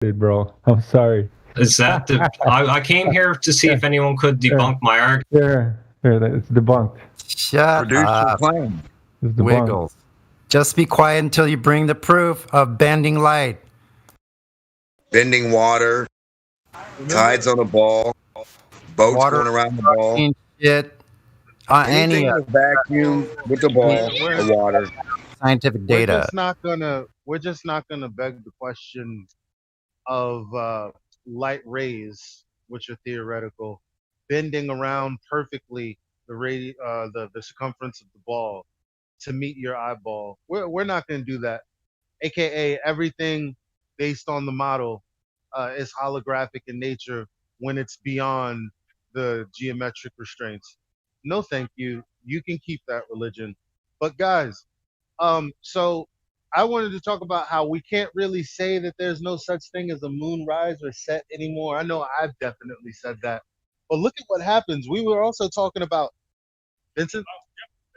Hey, bro. I'm sorry. Is that the? I came here to see if anyone could debunk my argument. Here, it's debunked. Shut Produce your up, claim. It's debunked. Wiggles. Just be quiet until you bring the proof of bending light. Bending water, tides on the ball, boats Water, going around the ball. shit. Anything in a vacuum with the ball or water. Scientific data. We're just not gonna beg the question of light rays, which are theoretical, bending around perfectly the circumference of the ball to meet your eyeball. We're not gonna do that. AKA everything based on the model is holographic in nature when it's beyond the geometric restraints. No, thank you. You can keep that religion. But guys, so I wanted to talk about how we can't really say that there's no such thing as a moon rise or set anymore. I know I've definitely said that. But look at what happens. We were also talking about, Vincent,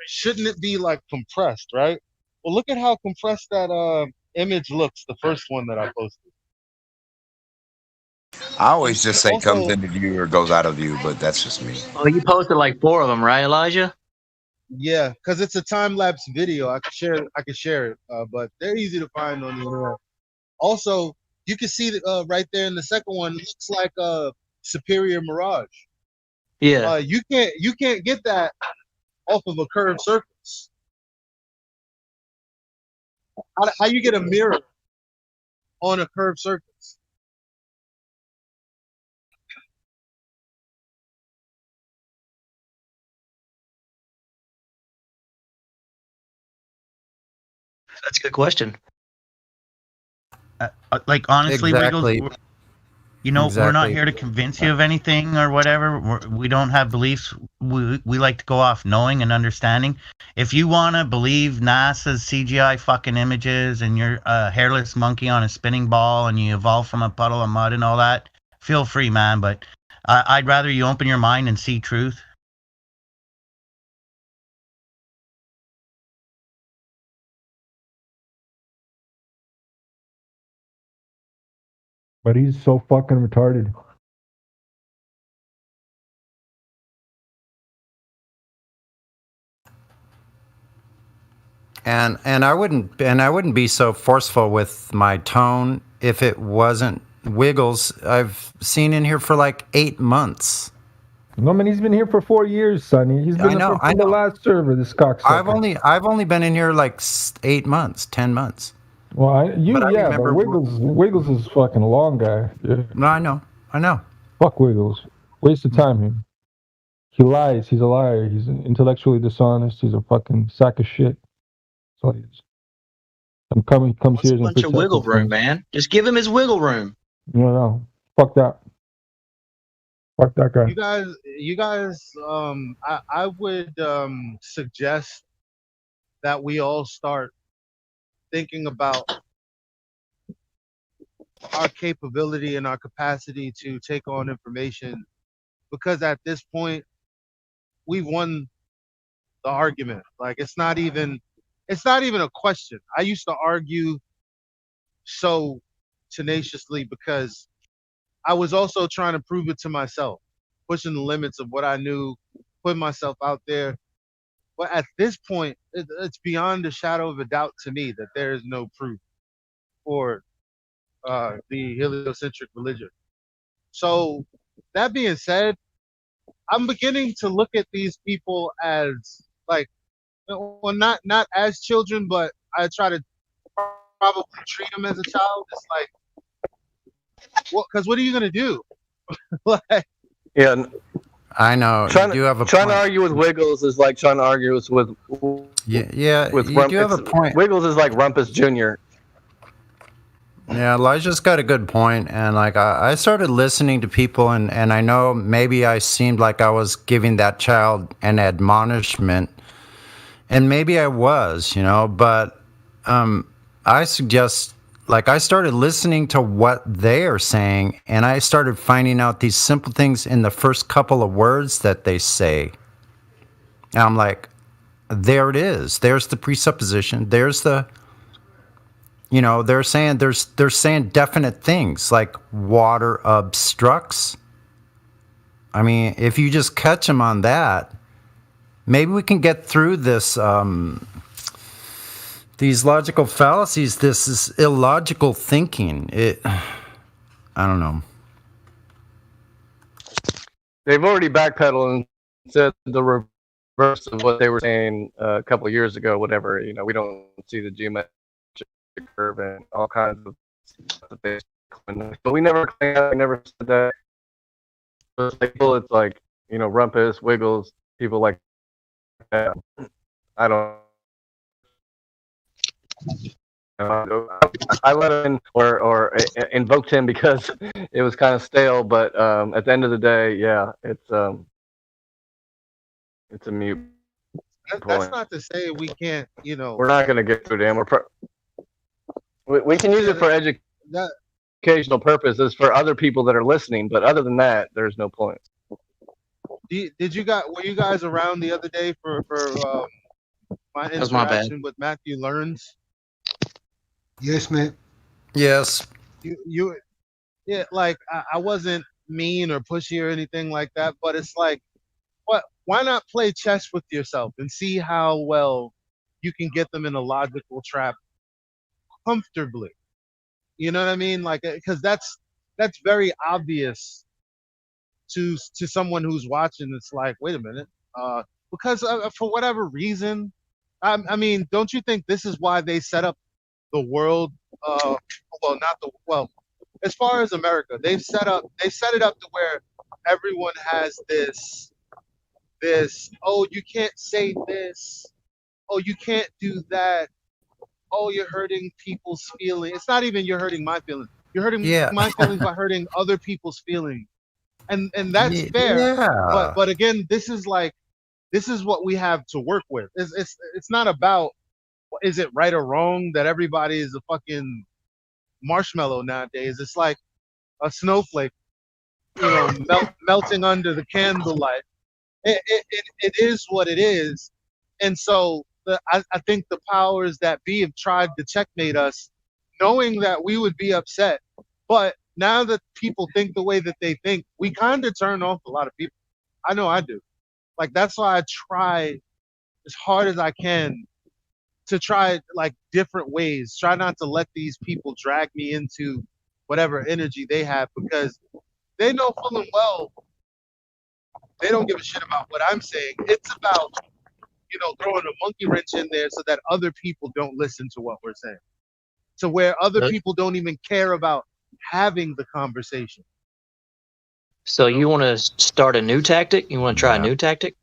shouldn't it be like compressed, right? Well, look at how compressed that image looks, the first one that I posted. I always just say Also, comes into view or goes out of view, but that's just me. Oh, you posted like 4 of them, right, Elijah? yeah, because it's a time lapse video. I could share it, but they're easy to find on the internet. Also, you can see right there in the second one, it looks like a Superior Mirage. Yeah. You can't get that off of a curved surface. How you get a mirror on a curved surface? That's a good question. Like honestly, Exactly. Wiggles, we're not Exactly. here to convince you of anything or whatever. We don't have beliefs. We like to go off knowing and understanding. If you want to believe NASA's CGI fucking images and you're a hairless monkey on a spinning ball and you evolved from a puddle of mud and all that, feel free, man. But I'd rather you open your mind and see truth. But he's so fucking retarded. And I wouldn't be so forceful with my tone if it wasn't Wiggles. I've seen in here for like 8 months. No, man, he's been here for 4 years, Sonny. He's been I from the know. last server, this cocksucker. I've only been in here like 8 months, 10 months. Well, But I but remember- Wiggles is fucking a long guy. Yeah. No, I know. Fuck Wiggles. Waste of time here. He lies. He's a liar. He's intellectually dishonest. He's a fucking sack of shit. That's all he is. He comes What's here a and bunch of wiggle room, man? Just give him his wiggle room. No. Fuck that. Fuck that guy. You guys, I would suggest that we all start thinking about our capability and our capacity to take on information, because at this point we've won the argument. Like it's not even a question. I used to argue so tenaciously because I was also trying to prove it to myself, pushing the limits of what I knew, putting myself out there. But at this point, it's beyond a shadow of a doubt to me that there is no proof for the heliocentric religion. So that being said, I'm beginning to look at these people as like, well, not as children, but I try to probably treat them as a child. It's like, well, because what are you gonna do? Like, Yeah, I know. You do have a trying point. to argue with Wiggles is like trying to argue with Yeah, with you do have a point. Wiggles is like Rumpus Jr. Yeah, Elijah's got a good point, and like I started listening to people, and I know maybe I seemed like I was giving that child an admonishment, and maybe I was, but I suggest, like, I started listening to what they are saying, and I started finding out these simple things in the first couple of words that they say. And I'm like, there it is. There's the presupposition. There's the they're saying they're saying definite things like water obstructs. I mean, if you just catch them on that, maybe we can get through this. These logical fallacies. This is illogical thinking. I don't know. They've already backpedaled and said the reverse of what they were saying a couple of years ago. Whatever, we don't see the geometric curve and all kinds of stuff that they. But we never said that. It's like Rumpus, Wiggles, people like that. I don't. I let him in or invoked him because it was kind of stale. But at the end of the day, yeah, it's a mute point. That's not to say we can't. We're not going to get through them. We can use it for educational purposes for other people that are listening. But other than that, there's no point. Were you guys around the other day for my interaction with Matthew Learns? Yes, man. Yes. Yeah, like I wasn't mean or pushy or anything like that, but it's like, why not play chess with yourself and see how well you can get them in a logical trap comfortably? You know what I mean? Like, because that's very obvious to someone who's watching. It's like, wait a minute, because for whatever reason, I mean, don't you think this is why they set up the world? As far as America, they set it up to where everyone has this, oh, you can't say this, oh, you can't do that, oh, you're hurting people's feelings. It's not even you're hurting my feelings. You're hurting my feelings by hurting other people's feelings. And that's fair. Yeah. But again, this is what we have to work with. It's not about, is it right or wrong that everybody is a fucking marshmallow nowadays. It's like a snowflake, melting under the candlelight. It is what it is. And so I think the powers that be have tried to checkmate us, knowing that we would be upset. But now that people think the way that they think, we kind of turn off a lot of people. I know I do. Like, that's why I try as hard as I can to try like different ways. Try not to let these people drag me into whatever energy they have, because they know full and well they don't give a shit about what I'm saying. It's about, throwing a monkey wrench in there so that other people don't listen to what we're saying. To where other people don't even care about having the conversation. So you want to start a new tactic? You want to try a new tactic?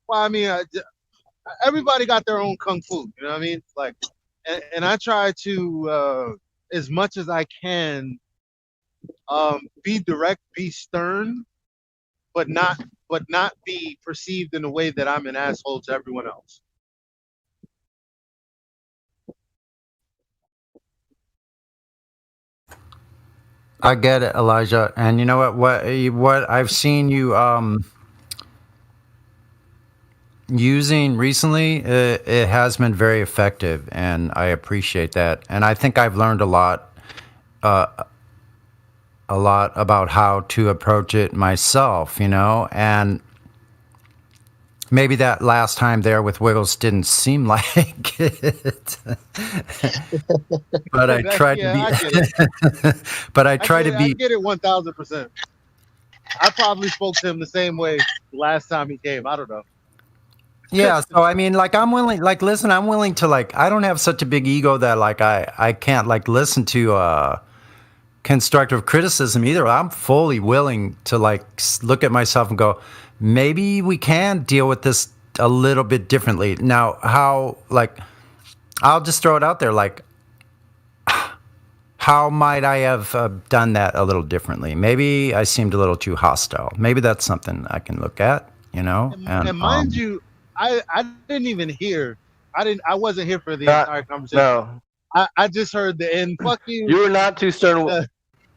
Well, I mean, everybody got their own kung fu, you know what I mean? Like, and I try to, as much as I can, be direct, be stern, but not be perceived in a way that I'm an asshole to everyone else. I get it, Elijah. And you know what I've seen you using recently, it has been very effective, and I appreciate that. And I think I've learned a lot about how to approach it myself, and maybe that last time there with Wiggles didn't seem like it. But I tried to be but I try to be. I get it 1000%. I probably spoke to him the same way last time he came. I don't know. Yeah, so I mean, like, I'm willing, like, listen, I'm willing to, like, I don't have such a big ego that, like, I can't, like, listen to constructive criticism either. I'm fully willing to, like, look at myself and go, maybe we can deal with this a little bit differently. Now, how, like, I'll just throw it out there, like, how might I have done that a little differently? Maybe I seemed a little too hostile. Maybe that's something I can look at, And mind you, I didn't even hear. I wasn't here for the entire conversation. No. I just heard the end. Fuck you. You were not too stern.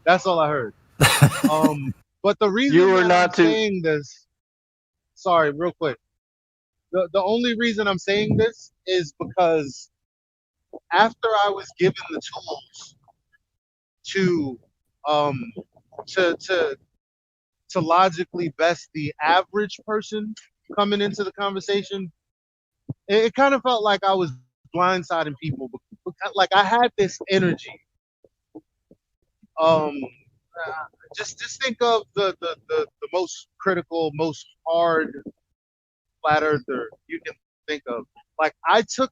That's all I heard. But the reason You were that not I'm too. saying this, sorry, real quick. The only reason I'm saying this is because after I was given the tools to to logically best the average person coming into the conversation, it kind of felt like I was blindsiding people. Like I had this energy. Just think of the most critical, most hard flat earther you can think of. Like I took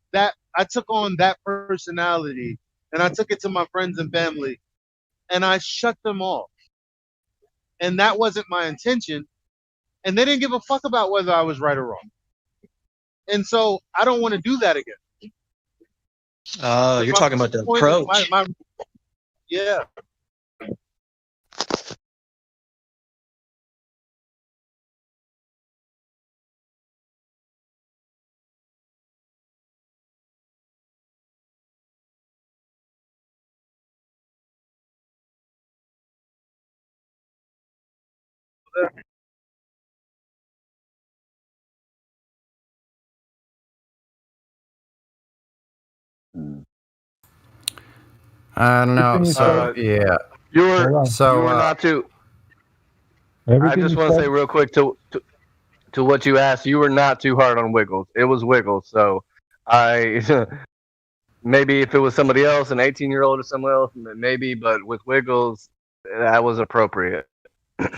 on that personality and I took it to my friends and family and I shut them off. And that wasn't my intention. And they didn't give a fuck about whether I was right or wrong. And so I don't want to do that again. You're talking about the approach. Yeah. I don't know. Everything you So said- yeah. You were Hold on. So you were not too. I Everything just you want to said- say real quick to what you asked. You were not too hard on Wiggles. It was Wiggles. So I maybe if it was somebody else, an 18-year-old or someone else, maybe. But with Wiggles, that was appropriate. I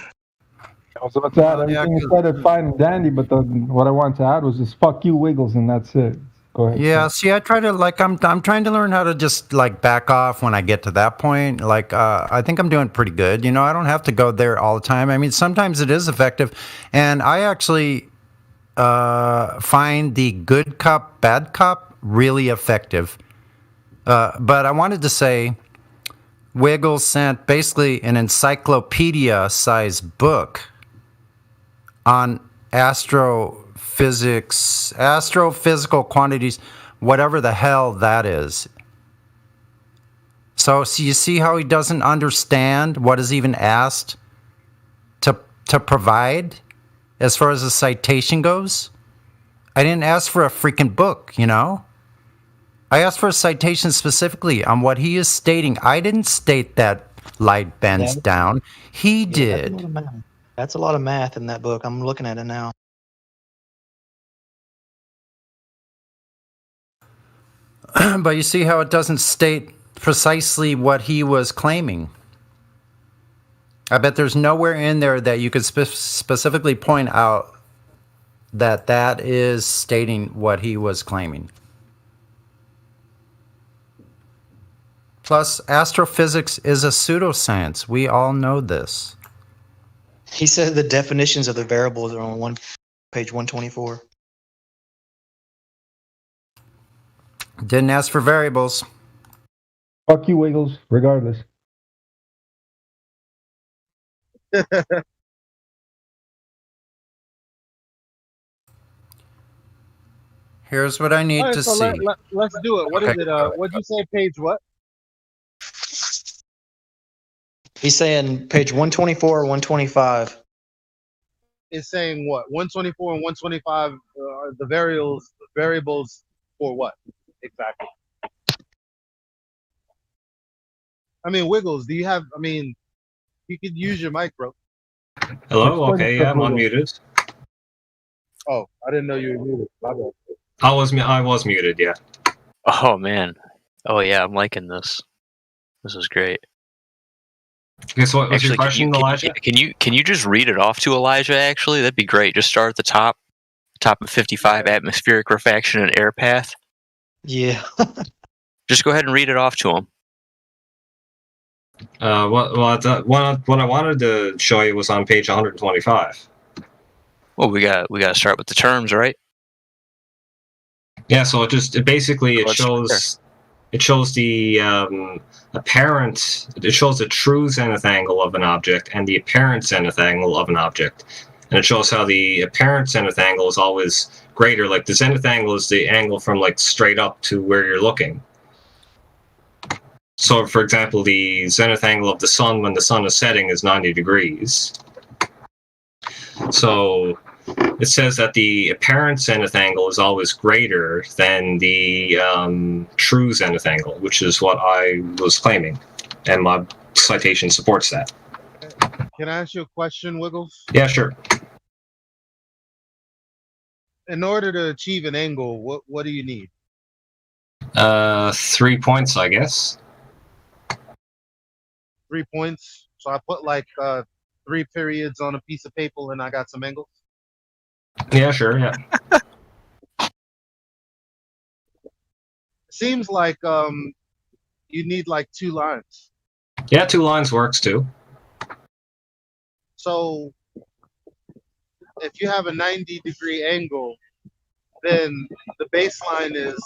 was about to add Yeah, everything you said is fine and dandy, but what I wanted to add was just fuck you, Wiggles, and that's it. Go ahead. Yeah, see, I try to I'm trying to learn how to just like back off when I get to that point. Like, I think I'm doing pretty good. You know, I don't have to go there all the time. I mean, sometimes it is effective, and I actually find the good cop, bad cop really effective. But I wanted to say, Wiggles sent basically an encyclopedia-sized book on astrophysical quantities, whatever the hell that is. So you see how he doesn't understand what is even asked to provide as far as the citation goes? I didn't ask for a freaking book, you know? I asked for a citation specifically on what he is stating. I didn't state that light bends down. He did. That's a lot of math in that book. I'm looking at it now. But you see how it doesn't state precisely what he was claiming. I bet there's nowhere in there that you could specifically point out that is stating what he was claiming. Plus, astrophysics is a pseudoscience. We all know this. He said the definitions of the variables are on page 124. Didn't ask for variables. Fuck you, Wiggles, regardless. Here's what I need All right, to so see. let's do it. What is Okay. it? What'd you say? Page what? He's saying page 124 or 125. It's saying what? 124 and 125 are the variables for what exactly? I mean, Wiggles, do you have? I mean, you could use your mic, bro. Hello. Okay. Yeah, I'm unmuted. Oh, I didn't know you were muted. My bad. I was muted. Yeah. Oh man. Oh yeah, I'm liking this. This is great. Okay. So what was your Actually, question, Elijah? can you just read it off to Elijah? Actually, that'd be great. Just start at the top of 55, atmospheric refraction and air path. Yeah. Just go ahead and read it off to him. What I wanted to show you was on page 125. Well, we got to start with the terms, right? Yeah. So it basically Let's shows the apparent. It shows the true zenith angle of an object and the apparent zenith angle of an object, and it shows how the apparent zenith angle is always greater. Like the zenith angle is the angle from like straight up to where you're looking. So, for example, the zenith angle of the sun when the sun is setting is 90 degrees. So it says that the apparent zenith angle is always greater than the true zenith angle, which is what I was claiming, and my citation supports that. Can I ask you a question, Wiggles? Yeah, sure. In order to achieve an angle, what do you need? 3 points, I guess. 3 points. So I put like 3 periods on a piece of paper and I got some angles. Yeah, sure, yeah. Seems like you need like 2 lines. Yeah, 2 lines works too. So if you have a 90-degree angle, then the baseline is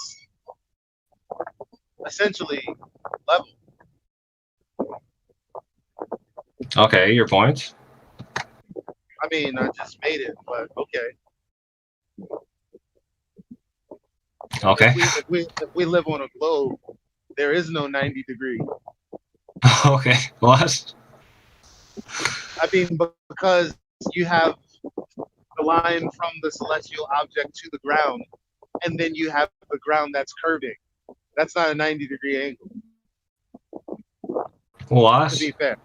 essentially level. Okay, your point. I mean, I just made it, but okay. Okay. If we live on a globe, there is no 90 degree. Okay, what? I mean, because you have the line from the celestial object to the ground, and then you have the ground that's curving. That's not a 90-degree angle, What? to be fair.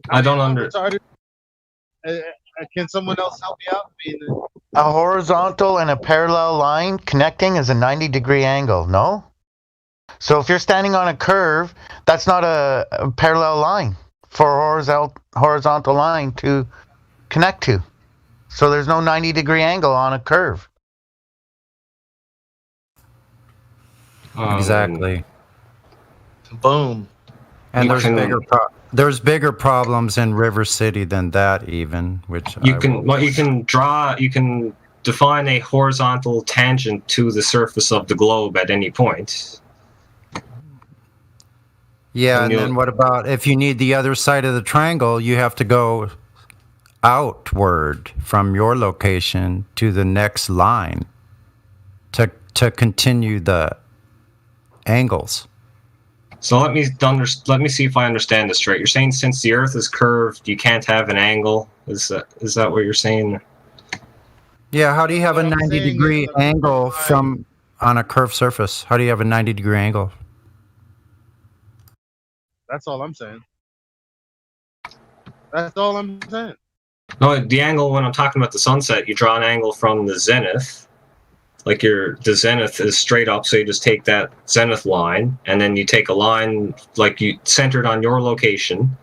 I don't understand. Can someone else help me out? I mean, A horizontal and a parallel line connecting is a 90-degree angle, no? So if you're standing on a curve, that's not a parallel line for a horizontal line to connect to. So there's no 90-degree angle on a curve. Exactly. Boom. And You can- there's bigger problems in River City than that, even. Which You can define a horizontal tangent to the surface of the globe at any point. Yeah, And and then what about if you need the other side of the triangle? You have to go outward from your location to the next line to continue the angles. So let me see if I understand this straight. You're saying since the Earth is curved, you can't have an angle. Is that what you're saying? Yeah, how do you have What a I'm 90-degree saying is angle from on a curved surface? How do you have a 90-degree angle? that's all I'm saying. That's all I'm saying. No, the angle when I'm talking about the sunset, you draw an angle from the zenith. Like the zenith is straight up, so you just take that zenith line, and then you take a line like you centered on your location,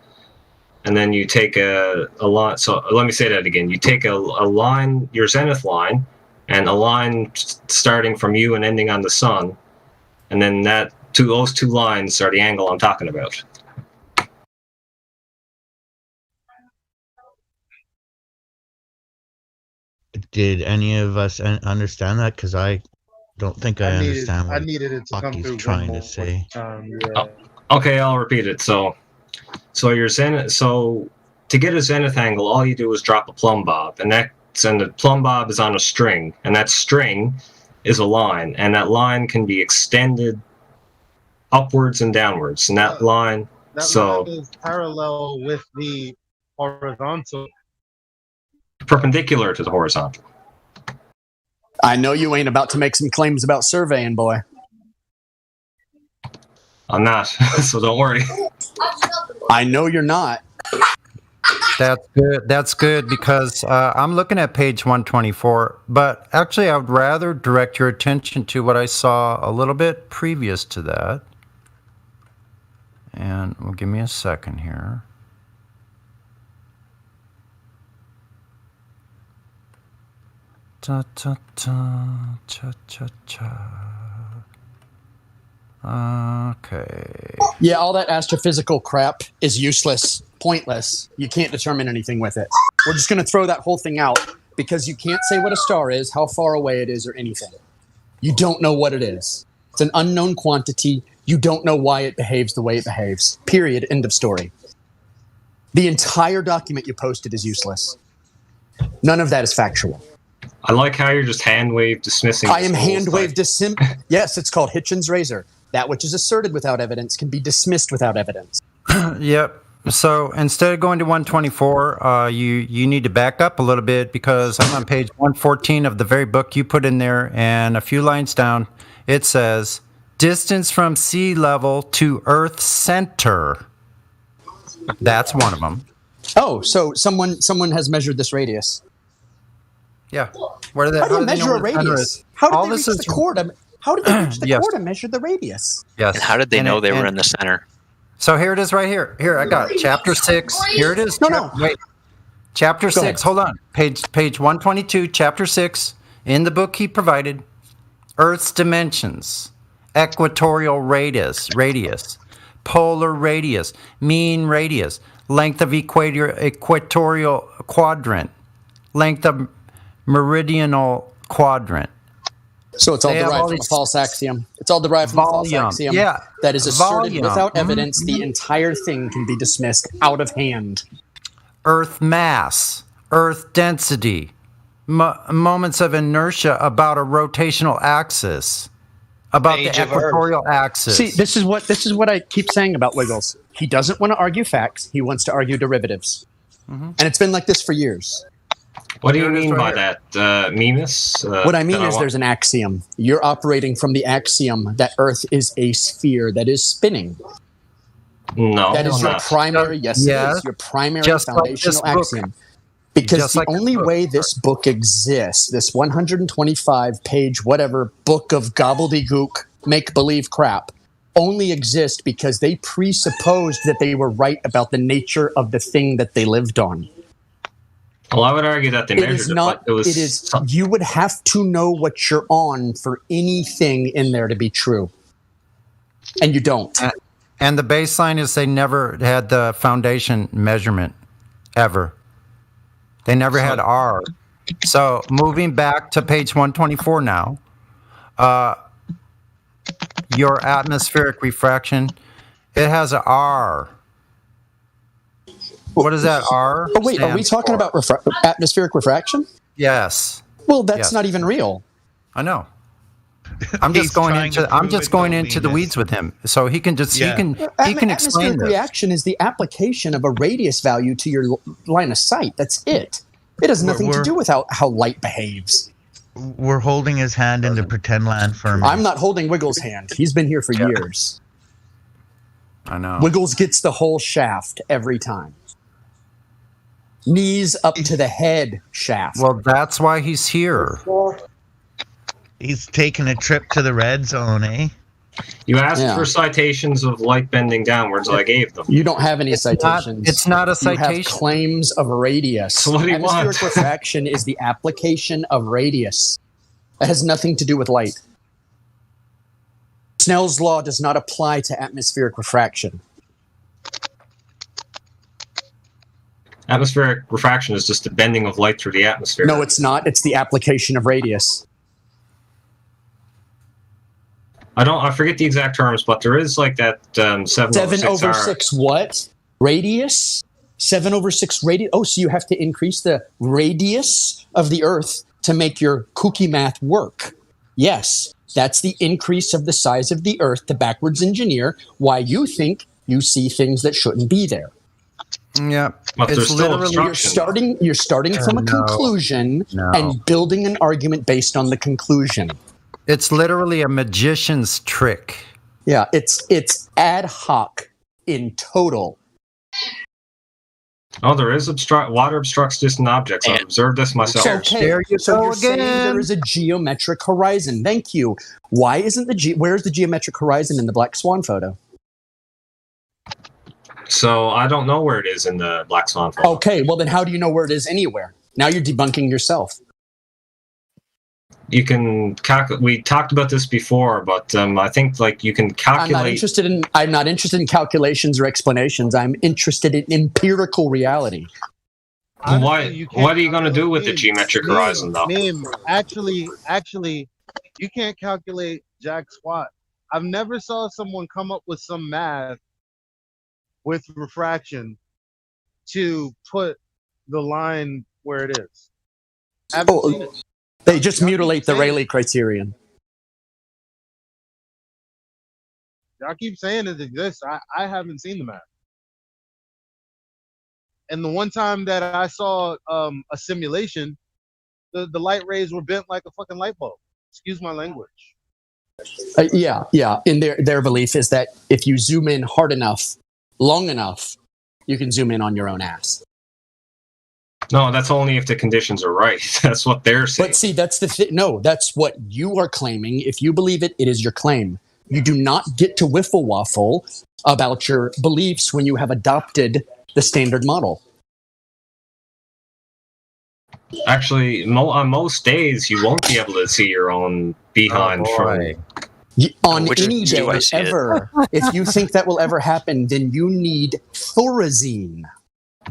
and then you take a line. So let me say that again. You take a line, your zenith line, and a line starting from you and ending on the sun, and then those 2 lines are the angle I'm talking about. Did any of us understand that? Because I don't think I understand I what needed it to fuck come he's through trying one to say. more time. Okay, I'll repeat it. So your zenith. So to get a zenith angle, all you do is drop a plumb bob, and the plumb bob is on a string, and that string is a line, and that line can be extended upwards and downwards, and that line. That So line is parallel with the horizontal. perpendicular to the horizontal. I know you ain't about to make some claims about surveying, boy. I'm not, so don't worry. I know you're not. That's good. That's good because I'm looking at page 124, but actually I would rather direct your attention to what I saw a little bit previous to that. And well, give me a second here. Ta ta ta cha cha cha. Okay. Yeah, all that astrophysical crap is useless, pointless. You can't determine anything with it. We're just going to throw that whole thing out because you can't say what a star is, how far away it is, or anything. You don't know what it is. It's an unknown quantity. You don't know why it behaves the way it behaves. Period. End of story. The entire document you posted is useless. None of that is factual. I like how you're just hand-wave dismissing. I am hand-wave Yes, it's called Hitchens' razor. That which is asserted without evidence can be dismissed without evidence. Yep. So instead of going to 124, you need to back up a little bit because I'm on page 114 of the very book you put in there, and a few lines down, it says, distance from sea level to Earth center. That's one of them. Oh, so someone has measured this radius. Yeah. Where How do you measure a radius? How did they reach the core to? How did they reach the Yes. core to measure the radius? Yes. And how did they know they were in the center? So here it is right here. Here, I got it. Chapter 6. Here it is. No. Wait. Chapter Go 6. ahead. Hold on. Page 122, chapter 6. In the book he provided, Earth's dimensions, equatorial radius, polar radius, mean radius, length of equatorial quadrant, length of meridional quadrant. So it's all They have derived all from a these- false axiom. It's all derived from a false Volume. axiom Yeah. that is asserted Volume. without Mhm. evidence. The entire thing can be dismissed out of hand. Earth mass, Earth density, moments of inertia about a rotational axis, about Age the of Earth. equatorial axis. See, this is what I keep saying about Wiggles. He doesn't want to argue facts. He wants to argue derivatives, and it's been like this for years. What do you Here it is mean right by here. that, Mimas? What I mean is there's an axiom. You're operating from the axiom that Earth is a sphere that is spinning. No, That is I'm your not. primary, yes, it Yes. is your primary Just like foundational this book. axiom. Because Just the like this only book. way this book exists, this 125 page, whatever book of gobbledygook, make believe crap, only exists because they presupposed that they were right about the nature of the thing that they lived on. Well, I would argue that they It measured is it, not, but it was it is, you would have to know what you're on for anything in there to be true. And you don't. And the baseline is they never had the foundation measurement ever. They never had R. So moving back to page 124 now, your atmospheric refraction, it has a R. What is that R? Oh, wait, are we stands talking for? about atmospheric refraction? Yes, Well, that's Yes. not even real. I know. I'm He's just going trying to into I'm prove just it, going though, into the Venus. weeds with him, so he can just Yeah. he can explain Atmospheric this. reaction is the application of a radius value to your line of sight. That's it. It has nothing to We're- do with how light behaves. We're holding his hand into pretend land for a minute. I'm not holding Wiggles' hand. He's been here for years. I know. Wiggles gets the whole shaft every time. Knees up to the head shaft. Well, that's why he's here. He's taking a trip to the red zone, eh? You asked Yeah. for citations of light bending downwards. I gave them. You don't have any Not, citations. it's not a You have citation. claims of radius. So what do you Atmospheric want? refraction is the application of radius. It has nothing to do with light. Snell's law does not apply to atmospheric refraction. Atmospheric refraction is just the bending of light through the atmosphere. No, it's not. It's the application of radius. I forget the exact terms, but there is like that 7 over R. 6 what? Radius? 7 over 6 radius? Oh, so you have to increase the radius of the Earth to make your kooky math work. Yes, that's the increase of the size of the Earth to backwards engineer why you think you see things that shouldn't be there. Yeah, But it's there's still literally obstruction. You're starting from a No. conclusion No. and building an argument based on the conclusion. it's literally a magician's trick. Yeah, it's ad hoc in total. Oh, there is water obstructs distant objects. I've observed this myself. Okay, There you so go you're saying again. there is a geometric horizon. Thank you. Why isn't where's the geometric horizon in the Black Swan photo? So I don't know where it is in the Black Swan photo. Okay, well then how do you know where it is anywhere? Now you're debunking yourself. You can calculate. We talked about this before, but I think like you can I'm not calculate. interested in calculations or explanations. I'm interested in empirical reality. Honestly, What are you going to do with the Meme, geometric horizon, though? Actually, you can't calculate jack squat. I've never saw someone come up with some math with refraction to put the line where it is. I haven't Oh, seen it. They just Y'all mutilate keep the saying Rayleigh criterion. Y'all keep saying it exists. I haven't seen the math. And the one time that I saw a simulation, the light rays were bent like a fucking light bulb. Excuse my language. Yeah. And their belief is that if you zoom in hard enough, long enough, you can zoom in on your own ass. No, that's only if the conditions are right. That's what they're saying. But see, that's the thing. No, that's what you are claiming. If you believe it, it is your claim. You do not get to wiffle waffle about your beliefs when you have adopted the standard model. Actually, on most days, you won't be able to see your own behind from. On any day ever, if you think that will ever happen, then you need Thorazine.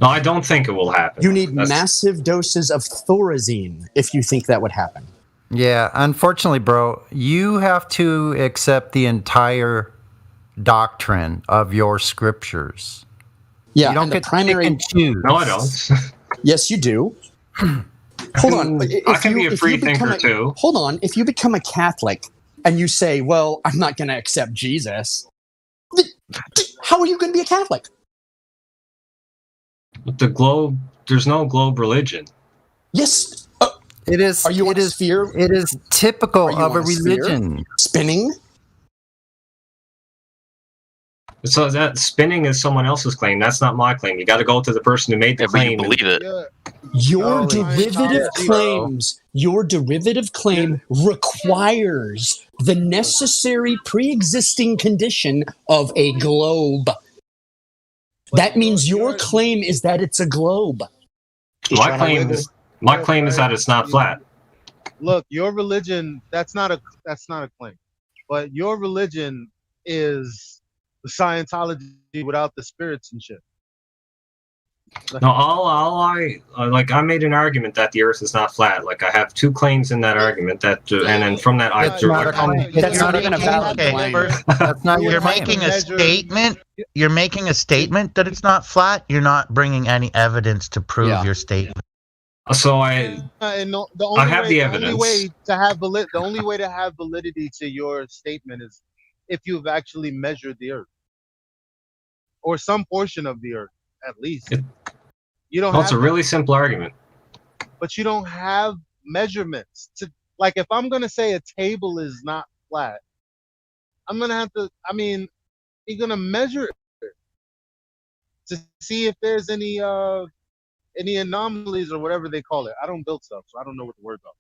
No, I don't think it will happen. You need massive doses of Thorazine if you think that would happen. Yeah, unfortunately, bro, you have to accept the entire doctrine of your scriptures. Yeah, you don't get primary. to pick and choose. No, I don't. Yes, you do. Hold on. I can be a free thinker too. Hold on. If you become a Catholic and you say, well, I'm not going to accept Jesus, how are you going to be a Catholic? But the globe, there's no globe religion. Yes. It is. Are you on a sphere? It is typical of a religion. Spinning? So that spinning is someone else's claim. That's not my claim. You got to go to the person who made the claim. But you believe it. Your derivative claim requires the necessary pre-existing condition of a globe. That means your claim is that it's a globe. My claim is that it's not flat. Look, your religion, that's not a claim. But your religion is the Scientology without the spirits and shit. No, I made an argument that the Earth is not flat. Like I have two claims in that argument and then from that That's not even a valid claim. That's not You're making a statement. You're making a statement that it's not flat. You're not bringing any evidence to prove your statement. So I have the evidence. The only way to have validity to your statement is if you've actually measured the Earth or some portion of the Earth. At least you don't. It's a really simple argument. But you don't have measurements to like. If I'm gonna say a table is not flat, I'm gonna have to. I mean, you're gonna measure it to see if there's any anomalies or whatever they call it. I don't build stuff, so I don't know what the words are.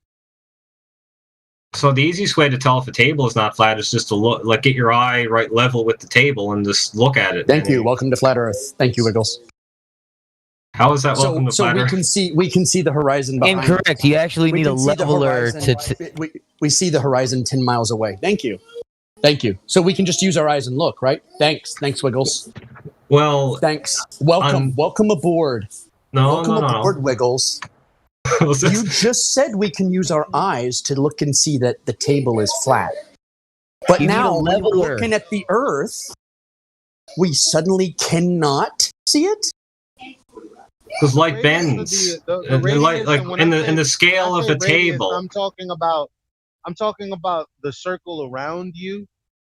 So the easiest way to tell if a table is not flat is just to look, like get your eye right level with the table and just look at it. Thank you. Welcome to Flat Earth. Thank you, Wiggles. How is that welcome to Flat Earth? We can see the horizon behind. Incorrect. You actually need a leveler to. We see the horizon 10 miles away. Thank you. So we can just use our eyes and look, right? Thanks, Wiggles. Well, thanks. Welcome aboard. Welcome aboard, Wiggles. You just said we can use our eyes to look and see that the table is flat. But now, when we're looking at the Earth, we suddenly cannot see it? Because light bends. In the scale of a table. I'm talking about the circle around you.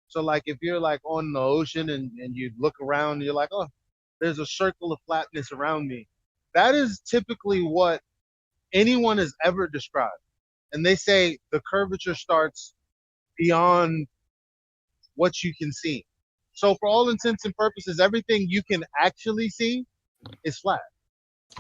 So like if you're like on the ocean and you look around and you're like, oh, there's a circle of flatness around me. That is typically what anyone has ever described. And they say the curvature starts beyond what you can see. So for all intents and purposes, everything you can actually see is flat.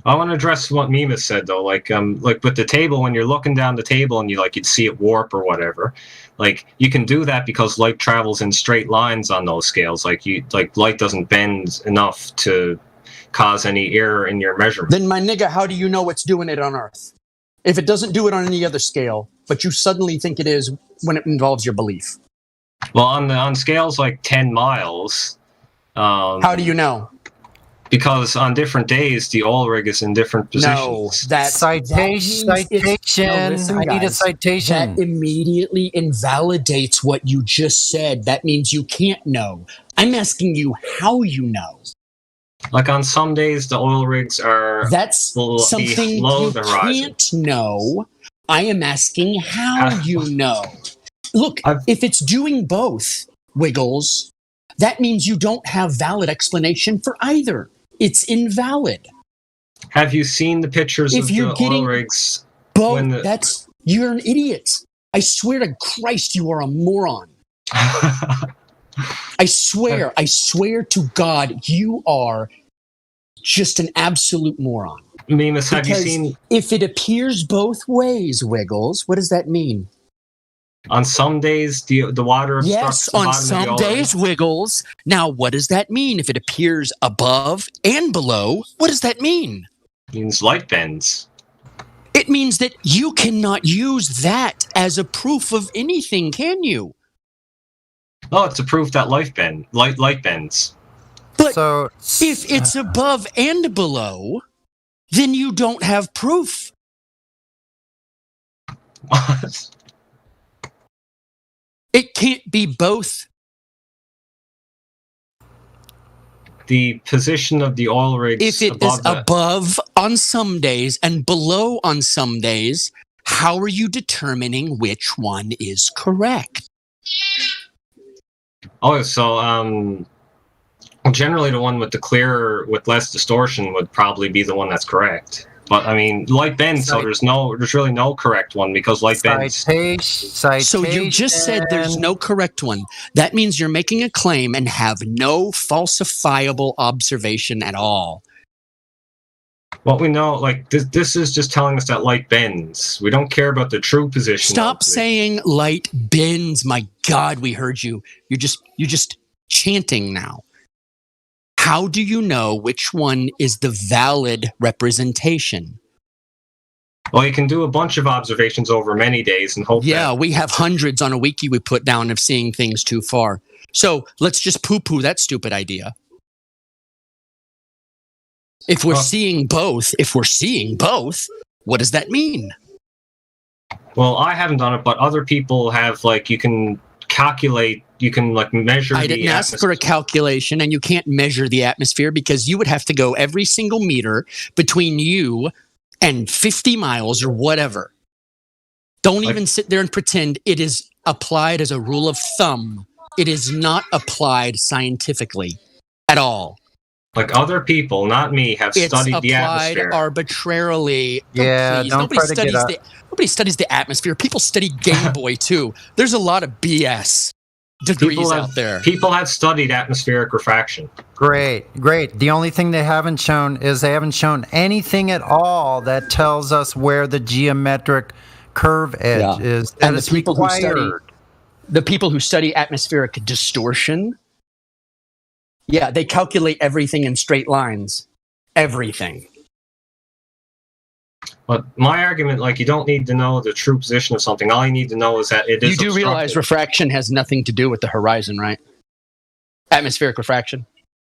I want to address what Mimas said though, like with the table, when you're looking down the table and you'd see it warp or whatever, like you can do that because light travels in straight lines on those scales. Like light doesn't bend enough to cause any error in your measurement. Then my nigga, how do you know it's doing it on Earth? If it doesn't do it on any other scale, but you suddenly think it is when it involves your belief. Well, on scales like 10 miles. How do you know? Because on different days, the oil rig is in different positions. No, citation. I need a citation. That immediately invalidates what you just said. That means you can't know. I'm asking you how you know. Like on some days, the oil rigs are something below you the horizon. Can't know. I am asking how you know. Look, if it's doing both, Wiggles, that means you don't have valid explanation for either. It's invalid. Have you seen the pictures If of you're the getting oil rigs? both, you're an idiot. I swear to Christ, you are a moron. I swear to God, you are just an absolute moron. Mimas, have you seen... If it appears both ways, Wiggles, what does that mean? On some days, the water Yes, obstructs the on bottom of the some oil days, rig. Wiggles. Now, what does that mean? If it appears above and below, what does that mean? It means light bends. It means that you cannot use that as a proof of anything, can you? Oh, it's a proof that light bends. But if it's above and below, then you don't have proof. What? It can't be both. The position of the oil rigs. If it is above on some days and below on some days, how are you determining which one is correct? Oh, so generally the one with with less distortion would probably be the one that's correct. But I mean, light bends, so there's really no correct one because light bends. So you just said there's no correct one. That means you're making a claim and have no falsifiable observation at all. Well, we know, like this is just telling us that light bends. We don't care about the true position. Stop saying light bends. My God, we heard you. You're just chanting now. How do you know which one is the valid representation? Well, you can do a bunch of observations over many days and hope. Yeah, we have hundreds on a wiki we put down of seeing things too far. So let's just poo-poo that stupid idea. If we're seeing both, what does that mean? Well, I haven't done it, but other people have. Like, you can calculate, you can like measure. I didn't ask for a calculation, and you can't measure the atmosphere because you would have to go every single meter between you and 50 miles or whatever. Don't even sit there and pretend it is applied as a rule of thumb. It is not applied scientifically at all. Like other people, not me, have studied the atmosphere. It's applied arbitrarily. Yeah, please. don't try to get up. Nobody studies the atmosphere. People study Game Boy too. There's a lot of BS degrees out there. People have studied atmospheric refraction. Great. The only thing they haven't shown is they haven't shown anything at all that tells us where the geometric curve edge is. And the people who study atmospheric distortion, yeah, they calculate everything in straight lines. Everything. But my argument, like, you don't need to know the true position of something. All you need to know is that it is. You do realize refraction has nothing to do with the horizon, right? Atmospheric refraction.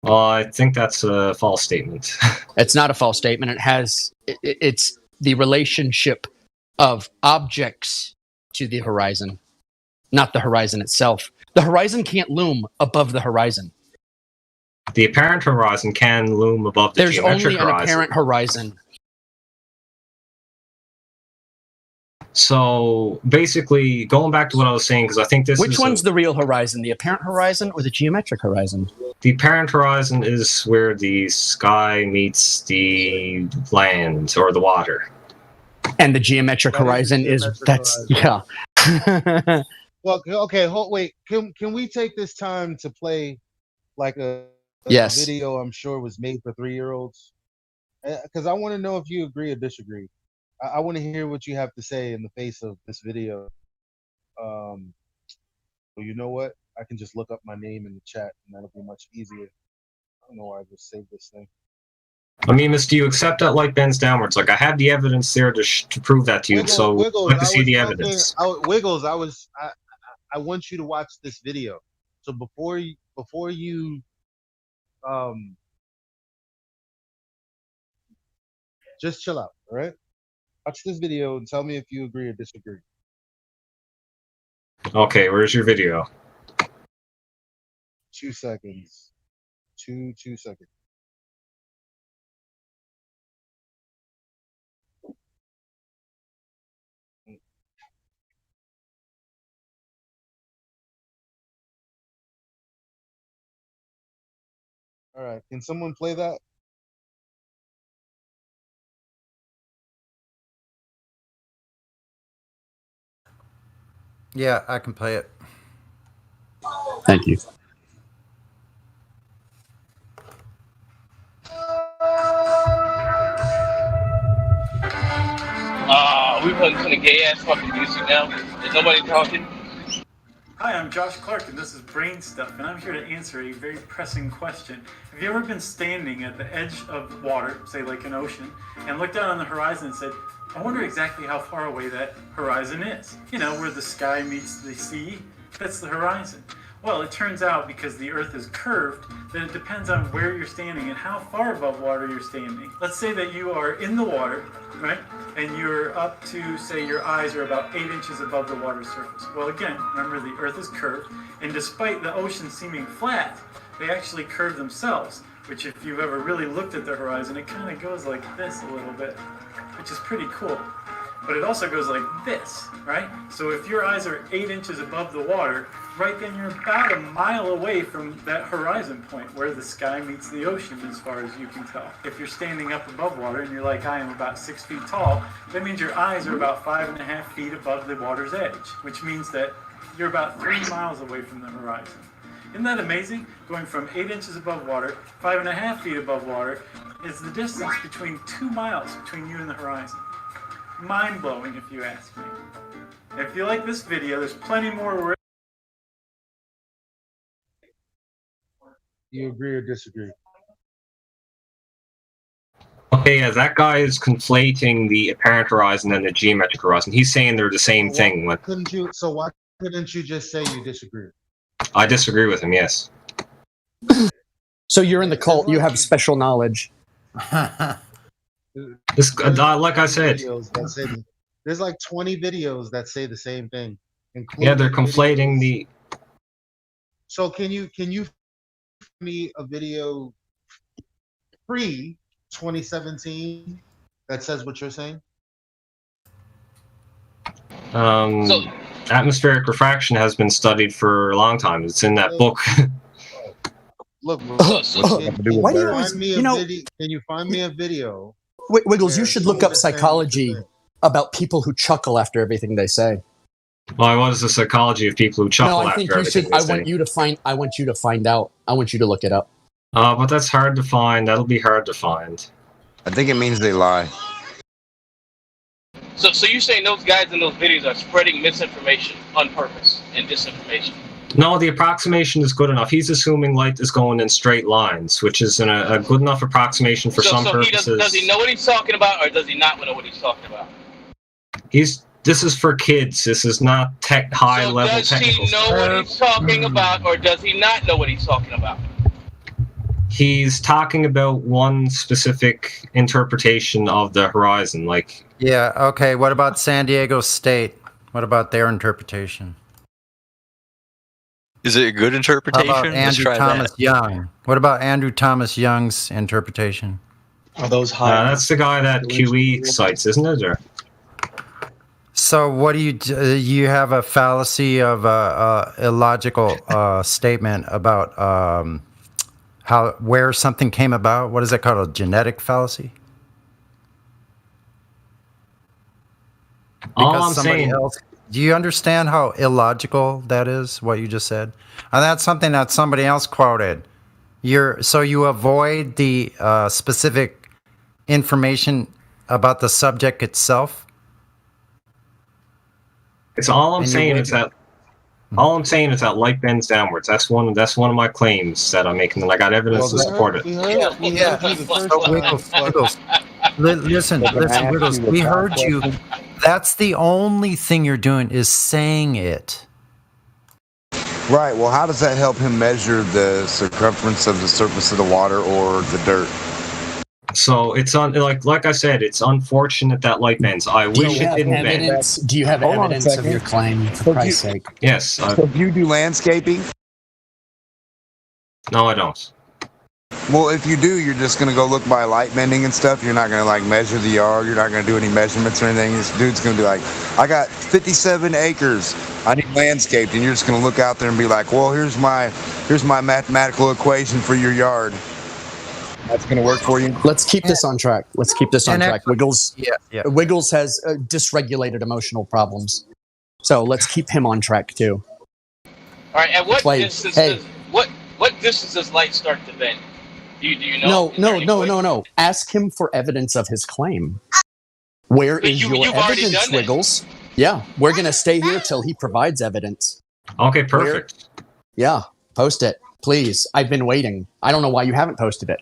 Well, I think that's a false statement. It's not a false statement. It's the relationship of objects to the horizon, not the horizon itself. The horizon can't loom above the horizon. The apparent horizon can loom above the geometric horizon. There's only an apparent horizon. So basically, going back to what I was saying, because I think Which one's the real horizon, the apparent horizon or the geometric horizon? The apparent horizon is where the sky meets the land or the water. And the geometric horizon is yeah. Well, okay, wait. Can we take this time to play like a video I'm sure was made for 3-year-olds? Because I want to know if you agree or disagree. I want to hear what you have to say in the face of this video. Well, you know what? I can just look up my name in the chat, and that'll be much easier. I don't know why I just saved this thing. I mean, do you accept that light bends downwards? Like, I have the evidence there to prove that to you, so I'd like to see the evidence. Wiggles, I want you to watch this video. So before you just chill out, all right? Watch this video and tell me if you agree or disagree. Okay, where's your video? 2 seconds. 2 seconds. All right, can someone play that? Yeah, I can play it. Thank you. We playing some gay ass fucking music now. Is nobody talking? Hi, I'm Josh Clark, and this is Brain Stuff, and I'm here to answer a very pressing question. Have you ever been standing at the edge of water, say like an ocean, and looked out on the horizon and said, I wonder exactly how far away that horizon is? You know, where the sky meets the sea, that's the horizon. Well, it turns out, because the Earth is curved, that it depends on where you're standing and how far above water you're standing. Let's say that you are in the water, right? And you're up to, say, your eyes are about 8 inches above the water surface. Well, again, remember the Earth is curved, and despite the ocean seeming flat, they actually curve themselves, which if you've ever really looked at the horizon, it kind of goes like this a little bit, which is pretty cool. But it also goes like this, right? So if your eyes are 8 inches above the water, right then you're about a mile away from that horizon point where the sky meets the ocean as far as you can tell. If you're standing up above water and you're like, I am about 6 feet tall, that means your eyes are about 5.5 feet above the water's edge, which means that you're about 3 miles away from the horizon. Isn't that amazing? Going from 8 inches above water, 5.5 feet above water, is the distance between 2 miles between you and the horizon. Mind-blowing, if you ask me. If you like this video, there's plenty more. You agree or disagree? Okay, yeah, that guy is conflating the apparent horizon and the geometric horizon. He's saying they're the same thing. Why couldn't you just say you disagree? I disagree with him, yes. So you're in the cult, you have special knowledge. This, like I said, there's like 20 videos that say the same thing. Yeah, they're conflating the. So can you me a video pre 2017 that says what you're saying? Atmospheric refraction has been studied for a long time. It's in that book. Look, can you find me a video? Wiggles, you should look up psychology about people who chuckle after everything they say. Well, what is the psychology of people who chuckle after everything they say? I want you to find out. I want you to look it up. But that's hard to find. That'll be hard to find. I think it means they lie. So you're saying those guys in those videos are spreading misinformation on purpose and disinformation? No, the approximation is good enough. He's assuming light is going in straight lines, which is a good enough approximation for some purposes. Does he know what he's talking about, or does he not know what he's talking about? This is for kids. This is not high-level technical stuff. Does he know what he's talking about, or does he not know what he's talking about? He's talking about one specific interpretation of the horizon, like. Yeah. Okay. What about San Diego State? What about their interpretation? Is it a good interpretation? How about Andrew Thomas Young? What about Andrew Thomas Young's interpretation? Are those high? That's the guy that QE cites, isn't it? Or? So what do you have a fallacy of illogical statement about where something came about? What is that called? A genetic fallacy? All I'm saying. Do you understand how illogical that is, what you just said? And that's something that somebody else quoted. So you avoid the specific information about the subject itself? All I'm saying is that light bends downwards. That's one of my claims that I'm making, and I got evidence to support it. Listen, Wiggles, we heard you. That's the only thing you're doing is saying it. Right. Well, how does that help him measure the circumference of the surface of the water or the dirt? So it's like I said, it's unfortunate that light bends. I wish it didn't bend. Do you have evidence of your claim, for Christ's sake? Yes. So do you do landscaping? No, I don't. Well, if you do, you're just going to go look by light bending and stuff. You're not going to like measure the yard. You're not going to do any measurements or anything. This dude's going to be like, I got 57 acres. I need landscaped. And you're just going to look out there and be like, well, here's my mathematical equation for your yard. That's going to work for you. Let's keep this on track. Wiggles. Yeah. Wiggles has dysregulated emotional problems. So let's keep him on track too. All right, at what Like, distance hey. does what distance does light start to bend? Do you know? No. Ask him for evidence of his claim. Where But is you've your already evidence, done that. Wiggles? Yeah, we're gonna stay here till he provides evidence. Okay, perfect. Yeah, post it, please. I've been waiting. I don't know why you haven't posted it.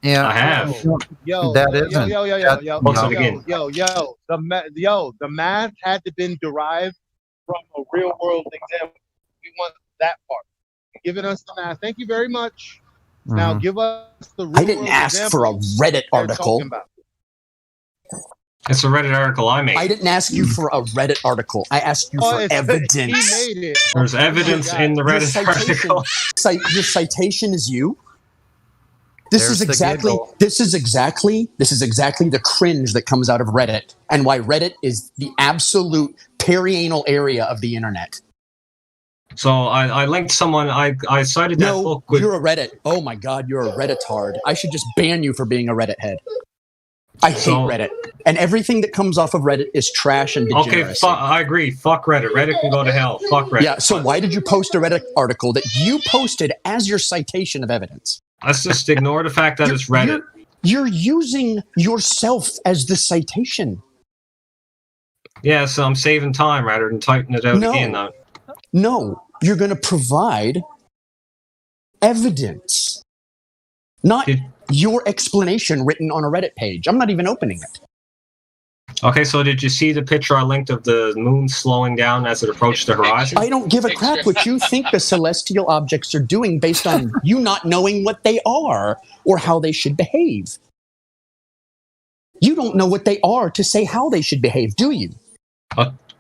Yeah, I have. That isn't. Once again. The math had to been derived from a real world example. We want that part. You're giving us the math. Thank you very much. Now give us the real I didn't ask for a Reddit article. It's a Reddit article I made. I didn't ask you for a Reddit article. I asked you for evidence. He made it. There's evidence in the Reddit article. Your citation is you. This is exactly the cringe that comes out of Reddit, and why Reddit is the absolute perianal area of the internet. So I linked someone. I cited that book with. You're a Reddit. Oh my God, you're a Redditard. I should just ban you for being a Reddit head. I hate Reddit, and everything that comes off of Reddit is trash and degeneracy. Okay, I agree. Fuck Reddit. Reddit can go to hell. Fuck Reddit. Yeah. So why did you post a Reddit article that you posted as your citation of evidence? Let's just ignore the fact that it's Reddit. You're using yourself as the citation. Yeah, so I'm saving time rather than typing it out again. Though. No, you're going to provide evidence, not your explanation written on a Reddit page. I'm not even opening it. Okay, so did you see the picture I linked of the moon slowing down as it approached the horizon? I don't give a crap what you think the celestial objects are doing based on you not knowing what they are or how they should behave. You don't know what they are to say how they should behave, do you?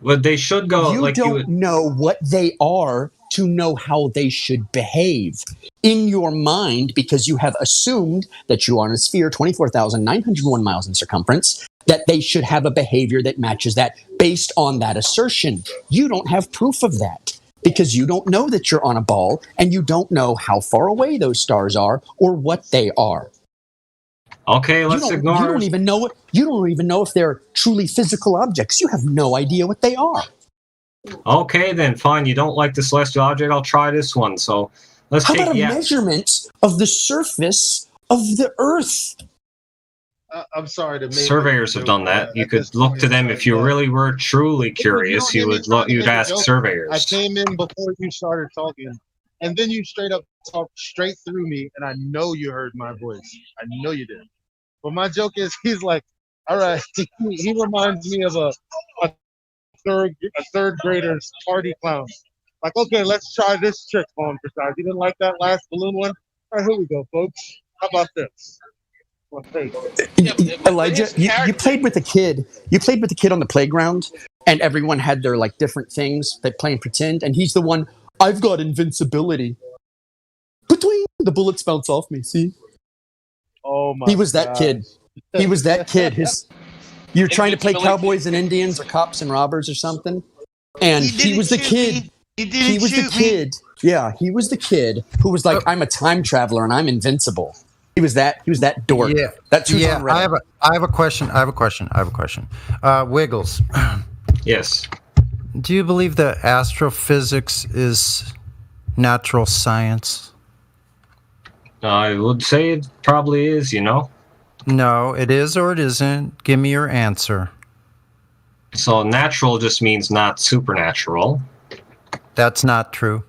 Well, they should go. You don't know what they are to know how they should behave. In your mind, because you have assumed that you are on a sphere 24,901 miles in circumference, that they should have a behavior that matches that based on that assertion. You don't have proof of that because you don't know that you're on a ball and you don't know how far away those stars are or what they are. Okay, let's ignore. You don't even know. You don't even know if they're truly physical objects. You have no idea what they are. Okay, then fine. You don't like the celestial object. I'll try this one. So let's How take about a measurement of the surface of the Earth? I'm sorry to make surveyors have done that. You could look to them if you really were truly curious. You'd ask surveyors. I came in before you started talking, and then you straight up talked straight through me, and I know you heard my voice. I know you did. But my joke is, he's like, all right. He reminds me of a third grader's party clown. Like, okay, let's try this trick on for size. You didn't like that last balloon one? All right, here we go, folks. How about this? Elijah, you played with a kid. You played with a kid on the playground, and everyone had their like different things. They play and pretend, and he's the one. I've got invincibility. Between the bullets bounce off me. See? Oh my! He was that kid. He was that kid. You're trying to play cowboys and Indians or cops and robbers or something, and he was the kid. He was the kid. Yeah, he was the kid who was like, I'm a time traveler and I'm invincible. He was that dork. Yeah, that's who's on I Reddit. have a question. Wiggles. Yes. Do you believe that astrophysics is natural science? I would say it probably is, No, it is or it isn't. Give me your answer. So natural just means not supernatural. That's not true.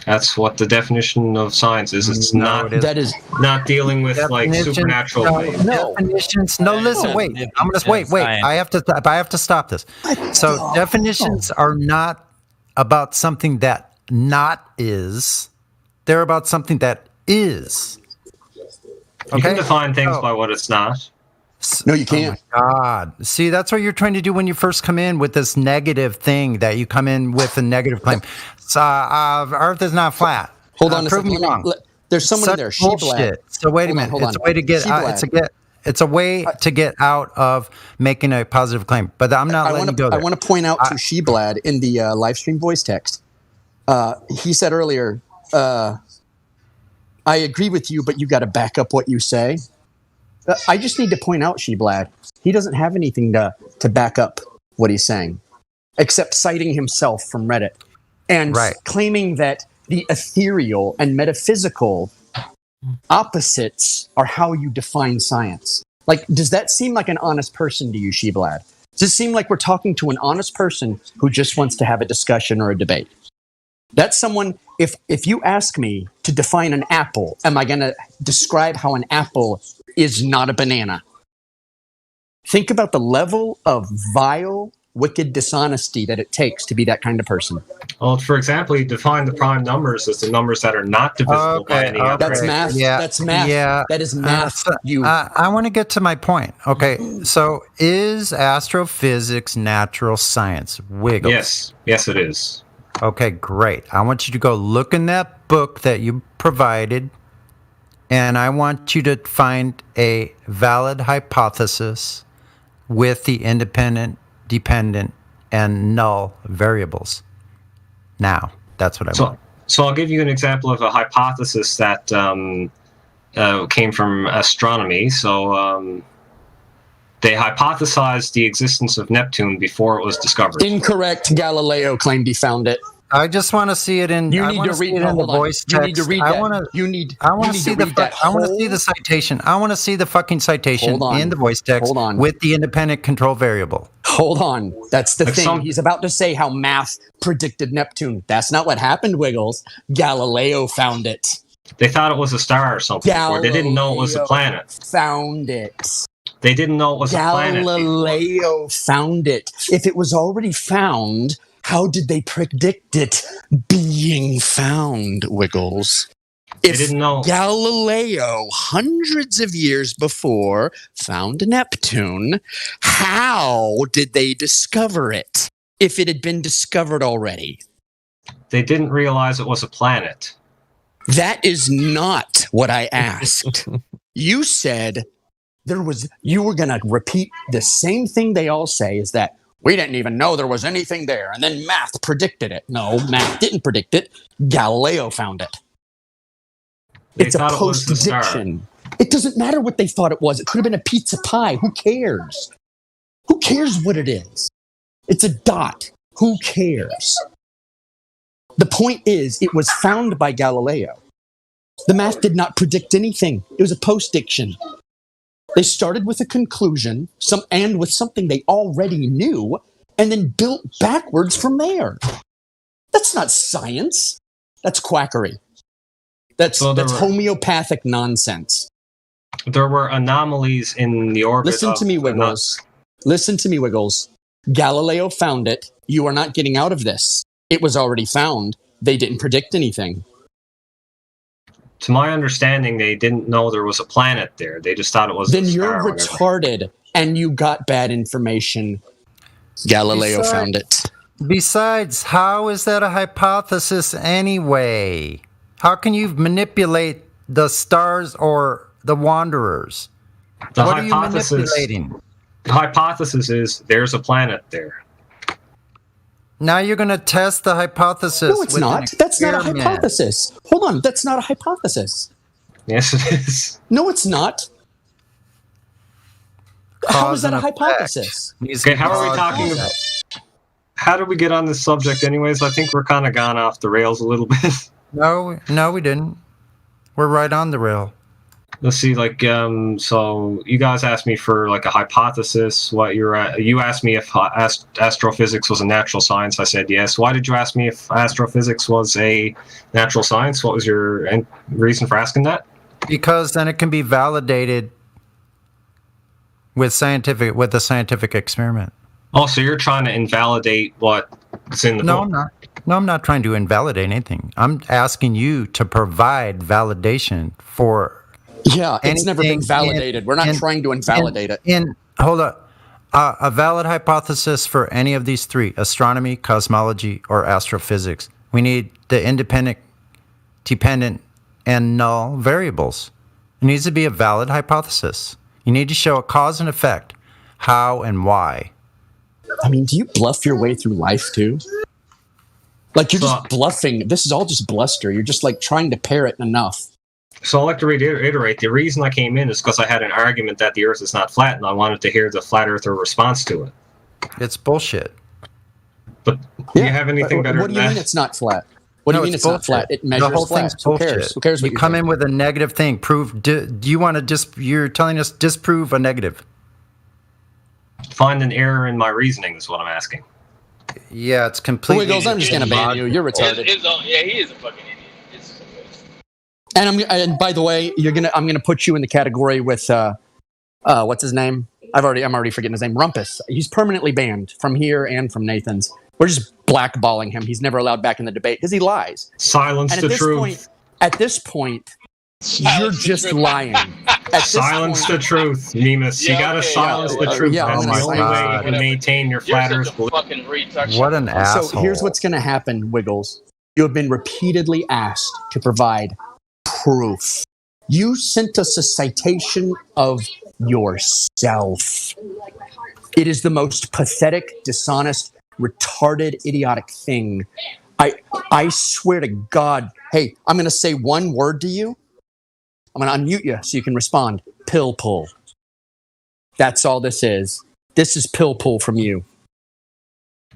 That's what the definition of science is. It's not. That is not dealing with like supernatural things. Definitions. No, listen. Wait. I'm gonna wait. I have to stop this. So definitions are not about something that not is. They're about something that is. Okay? You can define things by what it's not. No, you can't. Oh my God. See, that's what you're trying to do when you first come in with this negative thing that you come in with a negative claim. So, Earth is not flat. Hold on a prove second. me wrong. There's someone in there. Bullshit. So wait a minute. It's a way to get out. It's a way to get out of making a positive claim. But I'm not letting you go there. I want to point out to Sheblad in the live stream voice text. He said earlier, I agree with you, but you got to back up what you say. I just need to point out, Sheblad, he doesn't have anything to back up what he's saying. except citing himself from Reddit and claiming that the ethereal and metaphysical opposites are how you define science. Like, does that seem like an honest person to you, Sheblad? Does it seem like we're talking to an honest person who just wants to have a discussion or a debate? That's someone, if you ask me to define an apple, am I going to describe how an apple is not a banana? Think about the level of vile, wicked dishonesty that it takes to be that kind of person. Well, for example, you define the prime numbers as the numbers that are not divisible by any other. That's math. Yeah. That's math. Yeah. That is math. I want to get to my point. Okay, so is astrophysics natural science? Wiggles. Yes, it is. Okay, great. I want you to go look in that book that you provided, and I want you to find a valid hypothesis with the independent, dependent, and null variables. Now, that's what I want. So I'll give you an example of a hypothesis that came from astronomy. So they hypothesized the existence of Neptune before it was discovered. Incorrect. Galileo claimed he found it. I just want to see it in. You need to read it in the voice text. You need to read that. I want to see the citation. I want to see the fucking citation in the voice text with the independent control variable. Hold on. That's the thing. He's about to say how math predicted Neptune. That's not what happened, Wiggles. Galileo found it. They thought it was a star or something before. They didn't know it was a planet. Found it. They didn't know it was a planet. Galileo found it. If it was already found, how did they predict it being found, Wiggles? They didn't know. Galileo, hundreds of years before, found Neptune, how did they discover it if it had been discovered already? They didn't realize it was a planet. That is not what I asked. You said you were going to repeat the same thing they all say, is that we didn't even know there was anything there, and then math predicted it. No, math didn't predict it. Galileo found it. It's a post-diction. It doesn't matter what they thought it was. It could have been a pizza pie. Who cares? Who cares what it is? It's a dot. Who cares? The point is, it was found by Galileo. The math did not predict anything. It was a post-diction. They started with a conclusion and with something they already knew, and then built backwards from there. That's not science. That's quackery. That's homeopathic nonsense. There were anomalies in the orbit. Listen to me, Wiggles. Listen to me, Wiggles. Galileo found it. You are not getting out of this. It was already found. They didn't predict anything. To my understanding, they didn't know there was a planet there. They just thought it was. Then you're retarded, and you got bad information. Galileo found it. Besides, how is that a hypothesis anyway? How can you manipulate the stars or the wanderers? What are you manipulating? The hypothesis is there's a planet there. Now you're going to test the hypothesis. No, it's not. That's not a hypothesis. Hold on. That's not a hypothesis. Yes, it is. No, it's not. How is that a hypothesis? Okay, how are we talking about? How did we get on this subject anyways? I think we're kind of gone off the rails a little bit. No, we didn't. We're right on the rail. Let's see, so you guys asked me for a hypothesis. You asked me if astrophysics was a natural science. I said yes. Why did you ask me if astrophysics was a natural science? What was your reason for asking that? Because then it can be validated with a scientific experiment. Oh, so you're trying to invalidate what's in the book? No, I'm not. No, I'm not trying to invalidate anything. I'm asking you to provide validation for. Yeah, it's never been validated. We're not trying to invalidate it. Hold up. A valid hypothesis for any of these three: astronomy, cosmology, or astrophysics. We need the independent, dependent, and null variables. It needs to be a valid hypothesis. You need to show a cause and effect, how and why. I mean, do you bluff your way through life too? You're just bluffing. This is all just bluster. You're just trying to parrot enough. So I'd like to reiterate, the reason I came in is because I had an argument that the Earth is not flat, and I wanted to hear the flat earther response to it. It's bullshit. But do you have anything better What do than you mean that? it's not flat? What do you mean it's not flat? It measures the whole flat. thing's Who bullshit. cares? Who cares what you come think? in with a negative thing. Do you want to you're telling us disprove a negative? Find an error in my reasoning is what I'm asking. Yeah, it's completely. Wiggles, I'm just gonna ban you. You're retarded. Yeah, he is a fucking idiot. It's, And by the way, I'm gonna put you in the category with what's his name? I'm already forgetting his name. Rumpus. He's permanently banned from here and from Nathan's. We're just blackballing him. He's never allowed back in the debate because he lies. Silence and the truth. At this point, you're just lying. Silence the truth, Nemus. You gotta silence the truth. That's the only way you can maintain your flat Earth belief. What an asshole. So here's what's going to happen, Wiggles. You have been repeatedly asked to provide proof. You sent us a citation of yourself. It is the most pathetic, dishonest, retarded, idiotic thing. I swear to God. Hey, I'm going to say one word to you. I'm going to unmute you so you can respond. Pill pull. That's all this is. This is pill pull from you.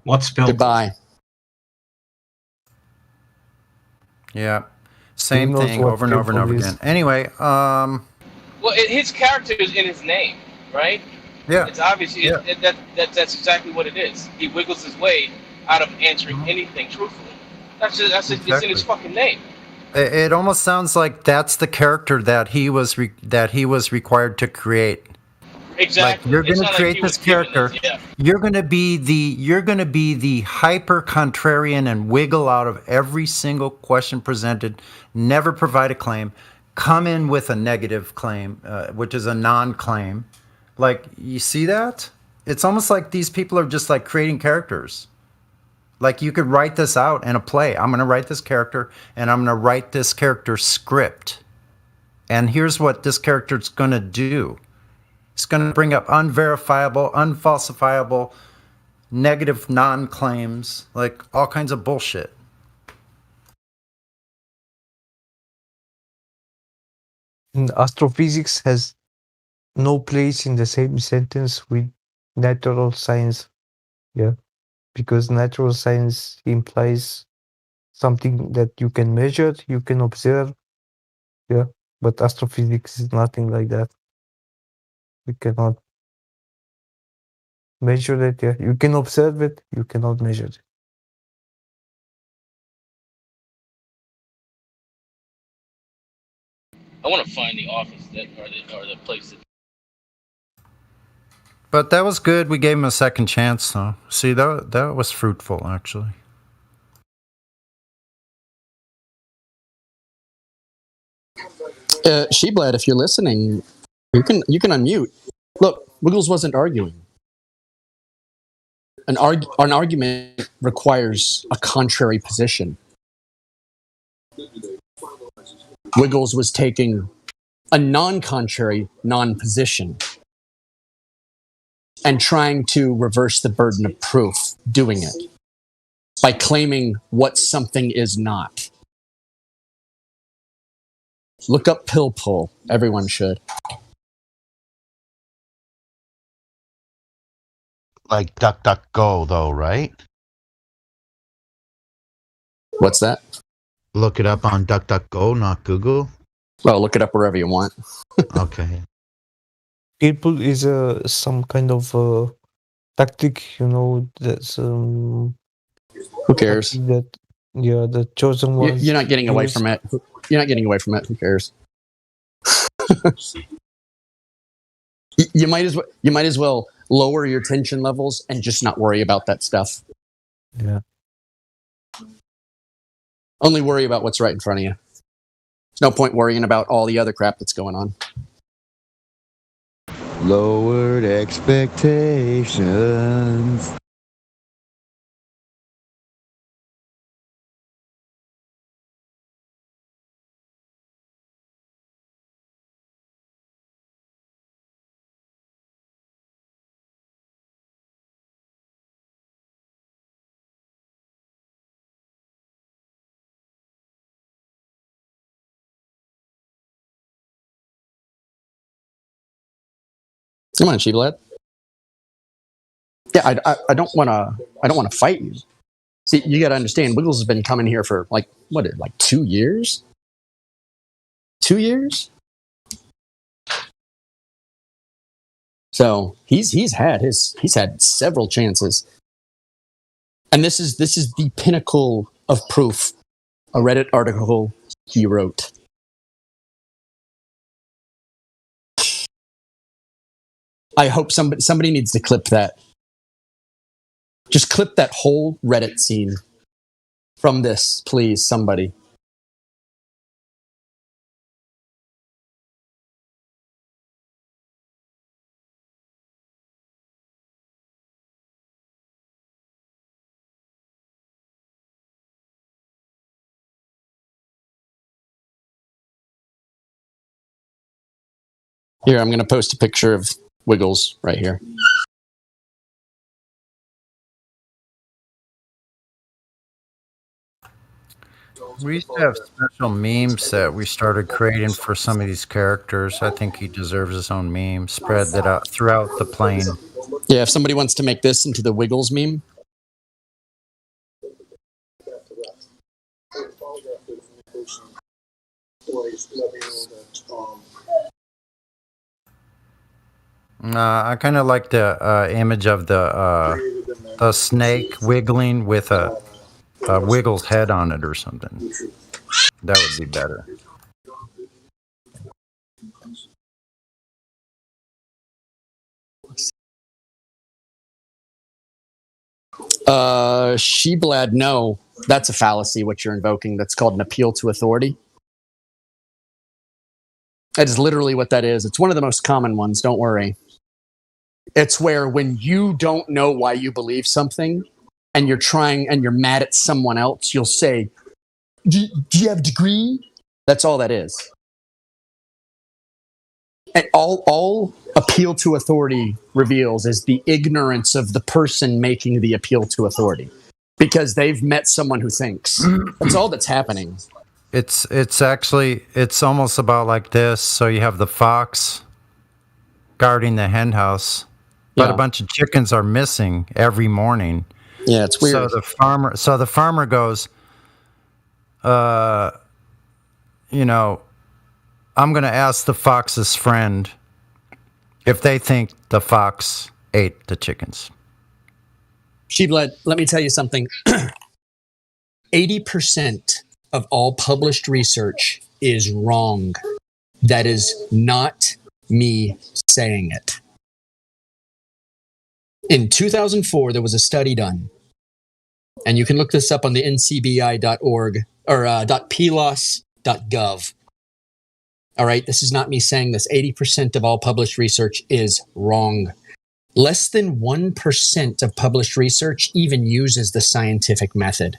What's pill? Goodbye. Yeah. Same thing over and over and over again. Anyway, well, his character is in his name, right? Yeah. It's obviously that's exactly what it is. He wiggles his way out of answering anything truthfully. It's in his fucking name. It almost sounds like that's the character that he was required to create. Exactly. Like you're going to create this character. You're going to be the hyper contrarian and wiggle out of every single question presented. Never provide a claim. Come in with a negative claim, which is a non-claim. Like you see that? It's almost like these people are just like creating characters. Like you could write this out in a play. I'm going to write this character, and I'm going to write this character script. And here's what this character is going to do. It's going to bring up unverifiable, unfalsifiable, negative non-claims, like all kinds of bullshit. Astrophysics has no place in the same sentence with natural science. Yeah. Because natural science implies something that you can measure, you can observe. Yeah. But astrophysics is nothing like that. You cannot measure it. Yeah. You can observe it, you cannot measure it. I want to find the office or the place that. But that was good. We gave him a second chance, though. See, that was fruitful, actually. Sheblad, if you're listening, you can unmute. Look, Wiggles wasn't arguing. An argument requires a contrary position. Wiggles was taking a non-contrary non-position and trying to reverse the burden of proof doing it by claiming what something is not. Look up pill pull. Everyone should. Like DuckDuckGo, though, right? What's that? Look it up on DuckDuckGo, not Google. Well, look it up wherever you want. Okay. Pill pull is some kind of tactic, that's who cares? That the chosen ones. You're not getting away from it. You're not getting away from it. Who cares? You might as well lower your tension levels and just not worry about that stuff. Yeah. Only worry about what's right in front of you. There's no point worrying about all the other crap that's going on. Lowered expectations. Come on, Sheblad. Yeah, I don't want to fight you. See, you got to understand, Wiggles has been coming here for like 2 years? 2 years? So he's had several chances. And this is the pinnacle of proof. A Reddit article he wrote. I hope somebody needs to clip that. Just clip that whole Reddit scene from this, please, somebody. Here, I'm going to post a picture of Wiggles right here. We used to have special memes that we started creating for some of these characters. I think he deserves his own meme. Spread that out throughout the plane. Yeah, if somebody wants to make this into the Wiggles meme. I kind of like the image of the snake wiggling with a Wiggles head on it or something. That would be better. Sheblad, no. That's a fallacy, what you're invoking. That's called an appeal to authority. That is literally what that is. It's one of the most common ones, don't worry. It's where when you don't know why you believe something and you're trying and you're mad at someone else, you'll say, do you have a degree? That's all that is. And all appeal to authority reveals is the ignorance of the person making the appeal to authority. Because they've met someone who thinks. That's all that's happening. It's almost about like this. So you have the fox guarding the hen house, but a bunch of chickens are missing every morning. Yeah, it's weird. So the farmer goes, I'm going to ask the fox's friend if they think the fox ate the chickens. Sheblad, let me tell you something. 80% of all published research is wrong. That is not me saying it. In 2004, there was a study done, and you can look this up on the ncbi.org or .plos.gov. All right, this is not me saying this. 80% of all published research is wrong. Less than 1% of published research even uses the scientific method.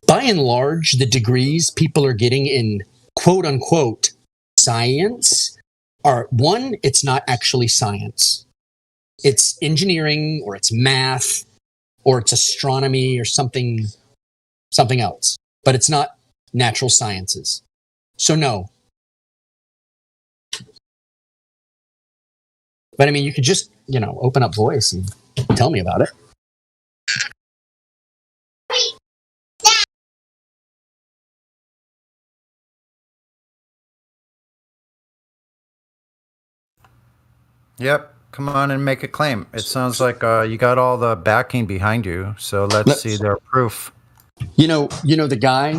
By and large, the degrees people are getting in quote unquote science are, one, it's not actually science. It's engineering or it's math or it's astronomy or something else. But it's not natural sciences. So no. But I mean, you could just, open up Voice and tell me about it. Yep. Come on and make a claim. It sounds like you got all the backing behind you. So let's see their proof. The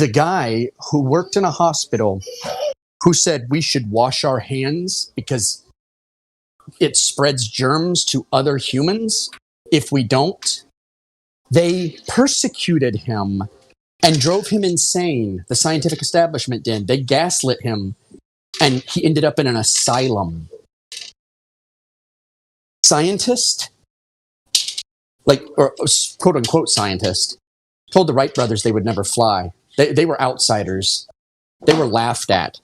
guy who worked in a hospital who said we should wash our hands because it spreads germs to other humans if we don't. They persecuted him and drove him insane. The scientific establishment did. They gaslit him, and he ended up in an asylum. Scientist, or quote unquote scientist, told the Wright brothers they would never fly. They were outsiders. They were laughed at.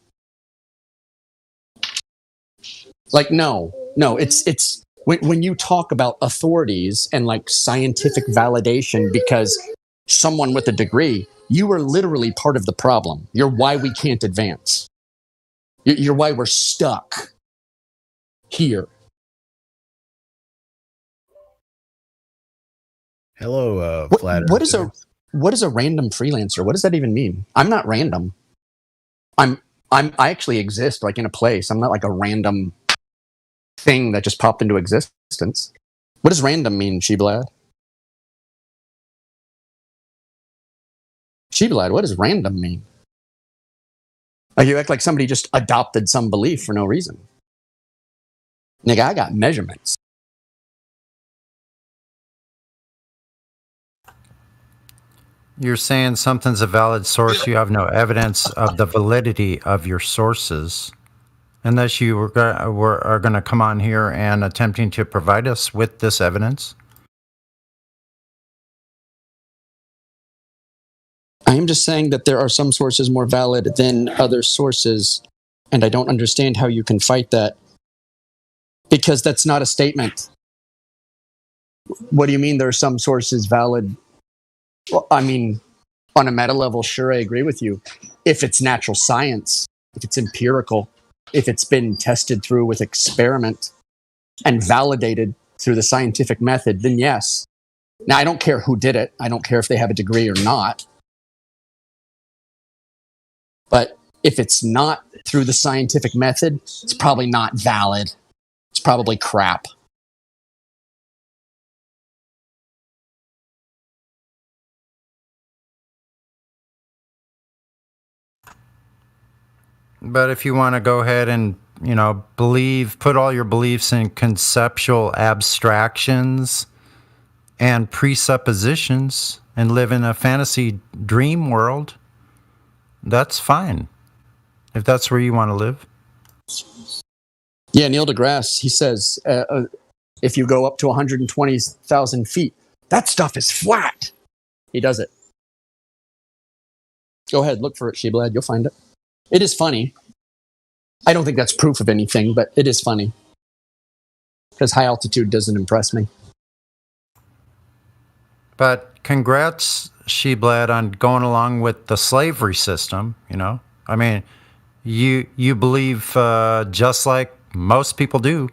No, it's when you talk about authorities and scientific validation because someone with a degree, you are literally part of the problem. You're why we can't advance. You're why we're stuck here. Hello, What is a random freelancer? What does that even mean? I'm not random. I actually exist like in a place. I'm not like a random thing that just popped into existence. What does random mean, Sheblad? Sheblad, what does random mean? Like you act like somebody just adopted some belief for no reason. Nigga, I got measurements. You're saying something's a valid source. You have no evidence of the validity of your sources, unless you are going to come on here and attempting to provide us with this evidence. I am just saying that there are some sources more valid than other sources, and I don't understand how you can fight that. Because that's not a statement. What do you mean there are some sources valid? Well, I mean, on a meta level, sure, I agree with you. If it's natural science, if it's empirical, if it's been tested through with experiment and validated through the scientific method, then yes. Now, I don't care who did it. I don't care if they have a degree or not. But if it's not through the scientific method, it's probably not valid. It's probably crap. But if you want to go ahead and, put all your beliefs in conceptual abstractions and presuppositions and live in a fantasy dream world, that's fine. If that's where you want to live. Yeah, Neil deGrasse, he says, if you go up to 120,000 feet, that stuff is flat. He does it. Go ahead, look for it, Sheblad. You'll find it. It is funny. I don't think that's proof of anything, but it is funny. Because high altitude doesn't impress me. But congrats, Sheblad, on going along with the slavery system, I mean, you believe just like most people do.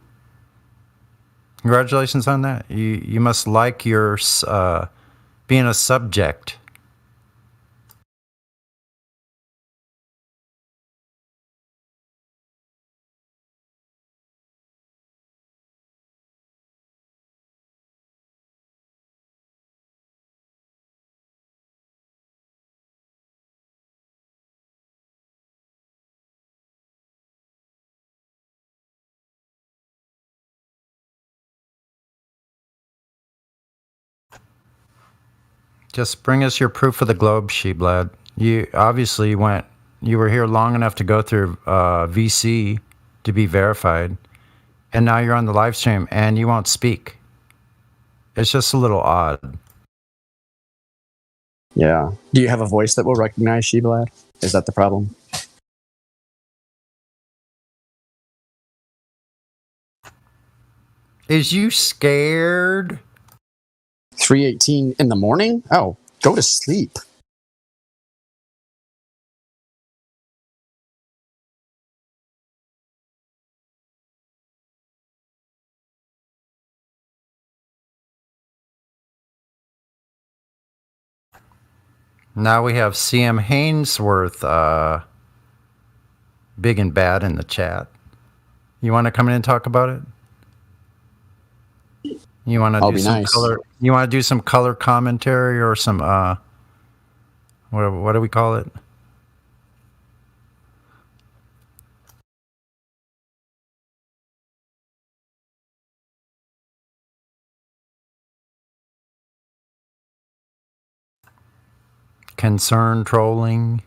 Congratulations on that. You must like your being a subject. Just bring us your proof of the globe, Sheblad. You obviously you were here long enough to go through VC to be verified, and now you're on the live stream and you won't speak. It's just a little odd. Yeah. Do you have a voice that will recognize Sheblad? Is that the problem? Is you scared? 3:18 in the morning? Oh, go to sleep. Now we have CM Hainsworth, big and bad in the chat. You want to come in and talk about it? You want to do some nice. color? You want to do some color commentary or some what do we call it? Concern trolling.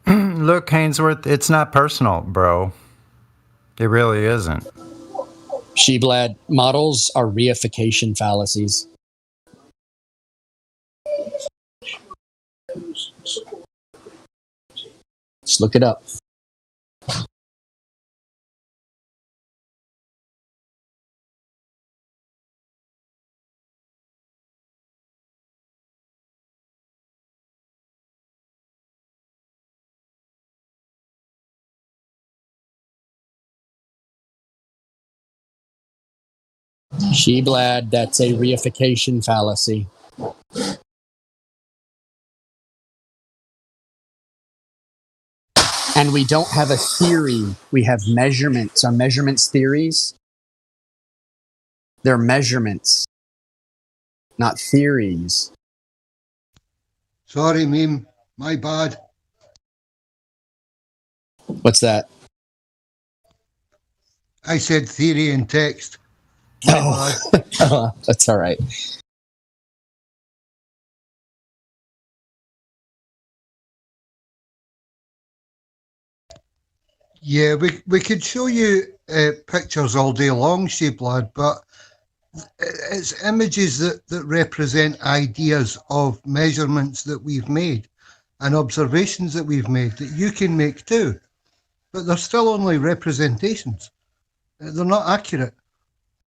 Look, Hainsworth, it's not personal, bro. It really isn't. Sheblad, models are reification fallacies. Just look it up. Sheblad, that's a reification fallacy. And we don't have a theory. We have measurements. Are measurements theories? They're measurements, not theories. Sorry, meme. My bad. What's that? I said theory in text. Oh, that's all right. Yeah, we could show you pictures all day long, Sheeblad, but it's images that represent ideas of measurements that we've made and observations that we've made that you can make too. But they're still only representations. They're not accurate.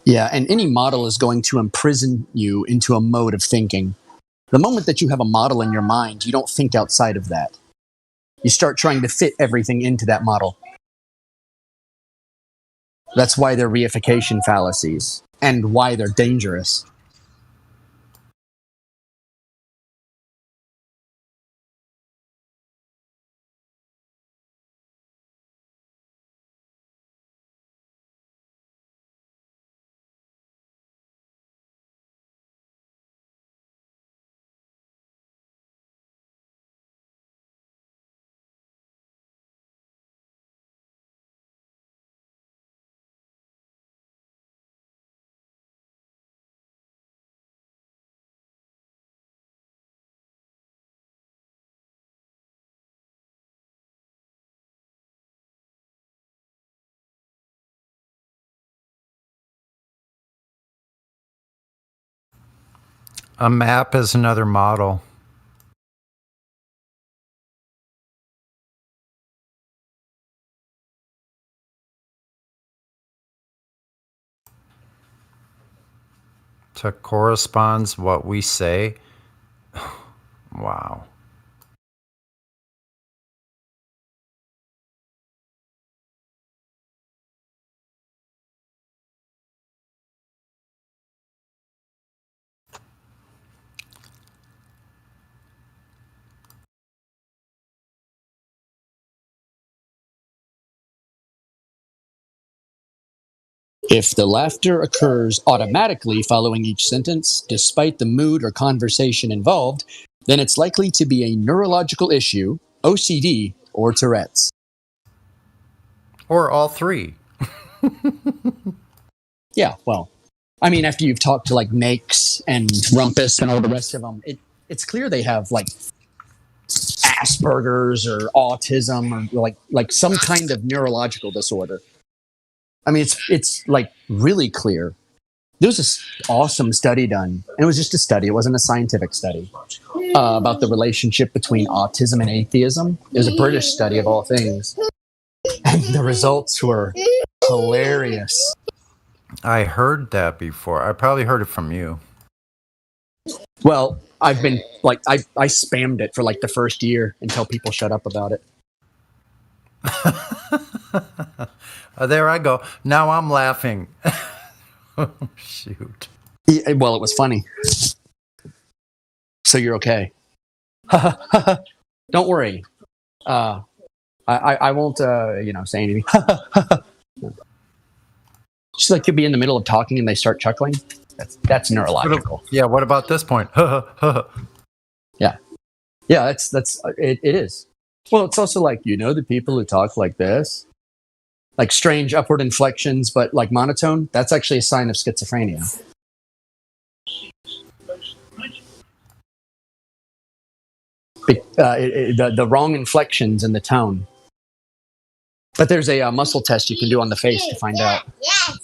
Yeah, and any model is going to imprison you into a mode of thinking. The moment that you have a model in your mind, you don't think outside of that. You start trying to fit everything into that model. That's why they're reification fallacies and why they're dangerous. A map is another model. To corresponds what we say. Wow. If the laughter occurs automatically following each sentence, despite the mood or conversation involved, then it's likely to be a neurological issue, OCD, or Tourette's. Or all three. Yeah, well, I mean, after you've talked to like Makes and Rumpus and all the rest of them, it's clear they have like Asperger's or autism or like some kind of neurological disorder. I mean, it's like really clear. There was this awesome study done, and it was just a study. It wasn't a scientific study about the relationship between autism and atheism. It was a British study of all things, and the results were hilarious. I heard that before. I probably heard it from you. Well, I've been like I spammed it for like the first year until people shut up about it. There I go. Now I'm laughing. Oh, shoot. Yeah, well, it was funny. So you're okay. Don't worry. I won't say anything. Just like you'll be in the middle of talking and they start chuckling. That's neurological. Yeah, what about this point? Yeah. Yeah, that's it is. Well, it's also like, the people who talk like this, like strange upward inflections, but like monotone, that's actually a sign of schizophrenia. The wrong inflections in the tone. But there's a muscle test you can do on the face to find out. Yes.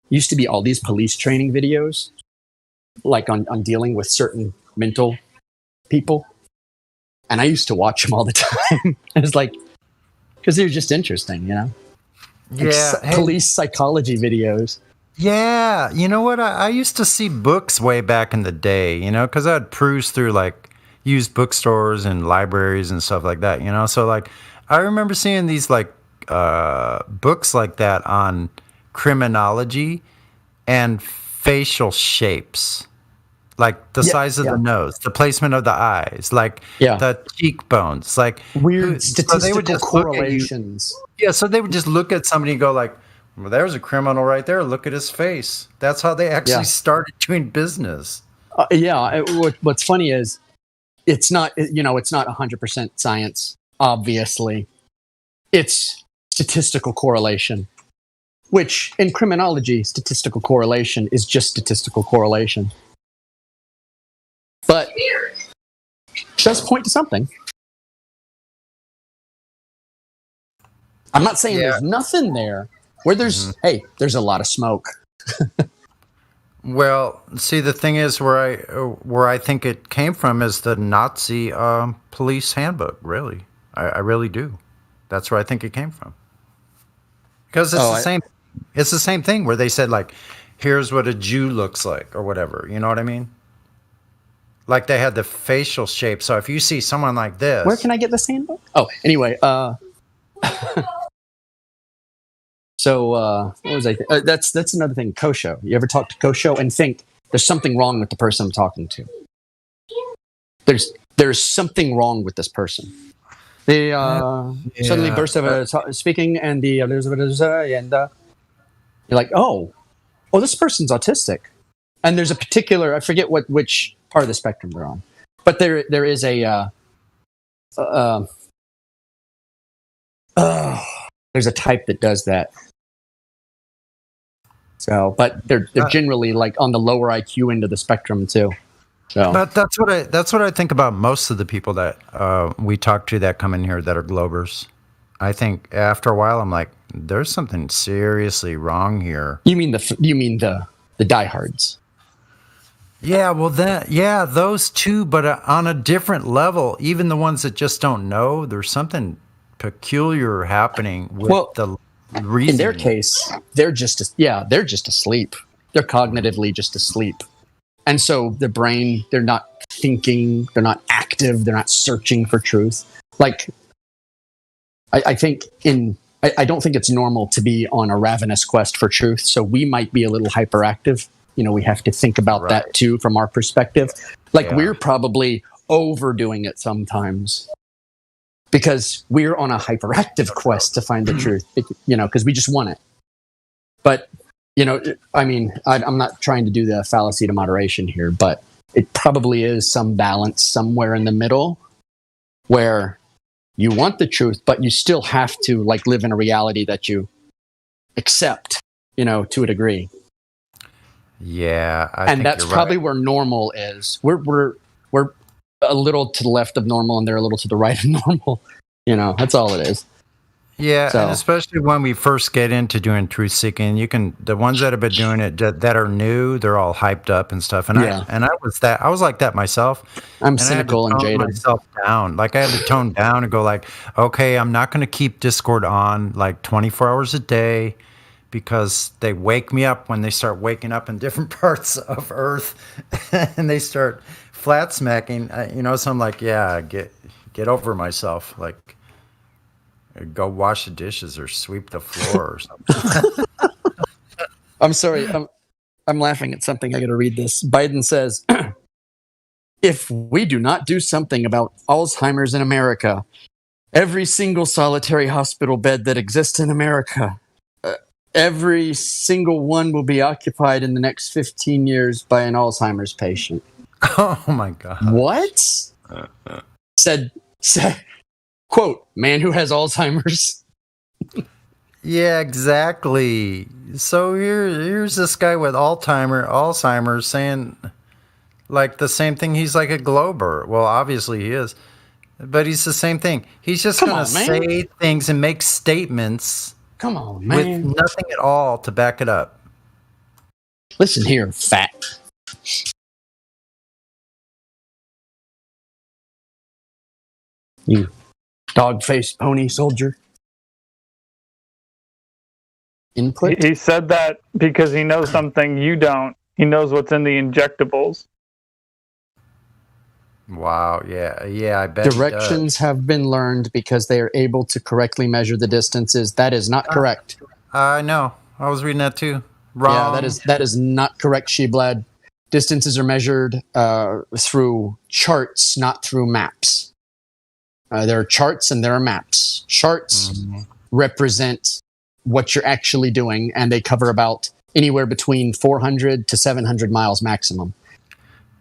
Used to be all these police training videos, like on dealing with certain mental people. And I used to watch them all the time. It was like, because they were just interesting, Like Yeah. police psychology videos. Yeah, you know what? I used to see books way back in the day, because I'd cruise through like used bookstores and libraries and stuff like that, So like, I remember seeing these like books like that on criminology and facial shapes, like the size of the nose, the placement of the eyes, like the cheekbones, like weird so they would statistical just look at you. correlations. Yeah, so they would just look at somebody and go like, well, there's a criminal right there. Look at his face. That's how they actually started doing business. What's funny is it's not 100% science, obviously. It's statistical correlation, which in criminology, statistical correlation is just statistical correlation. But it does point to something. I'm not saying there's nothing there. Where there's there's a lot of smoke. Well, see, the thing is, where I think it came from is the Nazi police handbook. Really, I really do. That's where I think it came from. Because it's the same. It's the same thing where they said like, "Here's what a Jew looks like," or whatever. You know what I mean? Like they had the facial shape. So if you see someone like this, where can I get this handbook? Oh, anyway. So what was I? That's another thing. Kosho. You ever talk to Kosho and think there's something wrong with the person I'm talking to? There's something wrong with this person. They suddenly burst out speaking, and you're like, oh, this person's autistic, and there's a particular, I forget which part of the spectrum they're on, but there is a there's a type that does that. So, but they're generally like on the lower IQ end of the spectrum too. So, but that's what I think about most of the people that we talk to that come in here that are Globers. I think after a while, I'm like, there's something seriously wrong here. You mean the diehards? Yeah, well, those two, but on a different level. Even the ones that just don't know, there's something peculiar happening with the reasoning. In their case, they're just asleep. They're cognitively just asleep, and so the brain, they're not thinking, they're not active, they're not searching for truth. Like, I don't think it's normal to be on a ravenous quest for truth. So we might be a little hyperactive. We have to think about that too from our perspective. Like we're probably overdoing it sometimes because we're on a hyperactive quest to find the truth, because we just want it. But, I mean, I'm not trying to do the fallacy to moderation here, but it probably is some balance somewhere in the middle where you want the truth, but you still have to like live in a reality that you accept, to a degree. Yeah, and that's probably where normal is. We're a little to the left of normal, and they're a little to the right of normal. That's all it is. Yeah, and especially when we first get into doing truth seeking, the ones that have been doing it that are new, they're all hyped up and stuff. And I was like that myself. I'm cynical and jaded. Myself down, like I had to tone down and go like, okay, I'm not going to keep Discord on like 24 hours a day. Because they wake me up when they start waking up in different parts of Earth, and they start flat smacking. So I'm like, yeah, get over myself. Like, go wash the dishes or sweep the floor or something. I'm sorry, I'm laughing at something. I got to read this. Biden says, if we do not do something about Alzheimer's in America, every single solitary hospital bed that exists in America, every single one will be occupied in the next 15 years by an Alzheimer's patient. Oh my God. What? Said, quote, man who has Alzheimer's. Yeah, exactly. So here's this guy with Alzheimer's saying like the same thing. He's like a Glober. Well, obviously he is, but he's the same thing. He's just going to say things and make statements. Come on, man. With nothing at all to back it up. Listen here, fat. You dog-faced pony soldier. Input? He said that because he knows something you don't. He knows what's in the injectables. Wow. Yeah. I bet he does. Directions have been learned because they are able to correctly measure the distances. That is not correct. I know. I was reading that too. Wrong. Yeah, that is not correct, Sheblad. Distances are measured through charts, not through maps. There are charts and there are maps. Charts represent what you're actually doing, and they cover about anywhere between 400 to 700 miles maximum.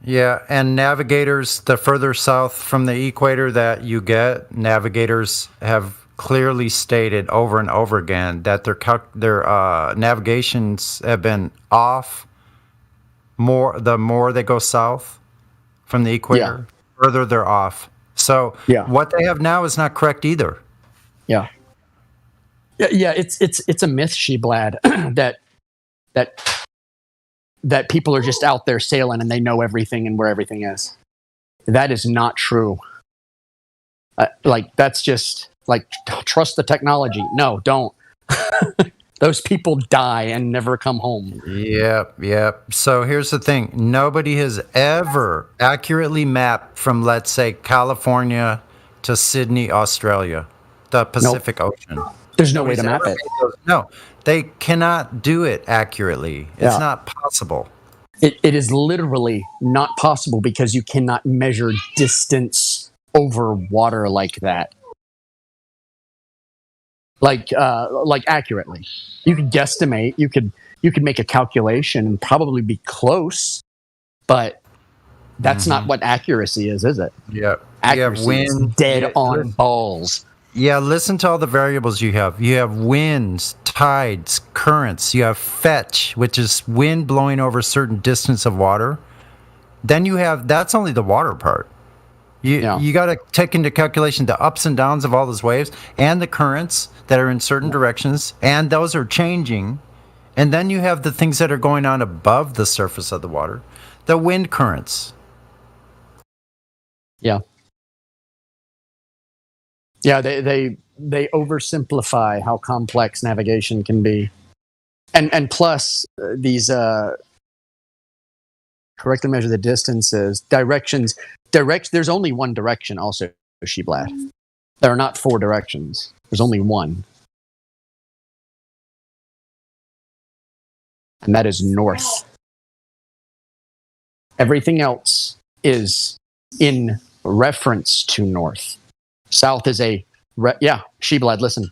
Yeah, and navigators, the further south from the equator that you get, navigators have clearly stated over and over again that their navigations have been off the more they go south from the equator, further they're off. So what they have now is not correct either. Yeah, it's a myth, Sheblad, that people are just out there sailing and they know everything and where everything is. That is not true. That's just trust the technology. No, don't. Those people die and never come home. Yep. So here's the thing. Nobody has ever accurately mapped from, let's say, California to Sydney, Australia, the Pacific Ocean. There's no way to map it. No, they cannot do it accurately. It's not possible. It is literally not possible because you cannot measure distance over water like that. Like accurately. You could guesstimate, you could make a calculation and probably be close, but that's not what accuracy is it? Yeah. Accuracy is dead on balls. Yeah, listen to all the variables you have. You have winds, tides, currents. You have fetch, which is wind blowing over a certain distance of water. Then you have, that's only the water part. You got to take into calculation the ups and downs of all those waves and the currents that are in certain directions, and those are changing. And then you have the things that are going on above the surface of the water, the wind currents. Yeah. Yeah, they oversimplify how complex navigation can be. And plus, these correctly measure the distances, directions. There's only one direction also, Sheblad. There are not 4 directions. There's only one. And that is north. Everything else is in reference to north. South is Sheblad, listen.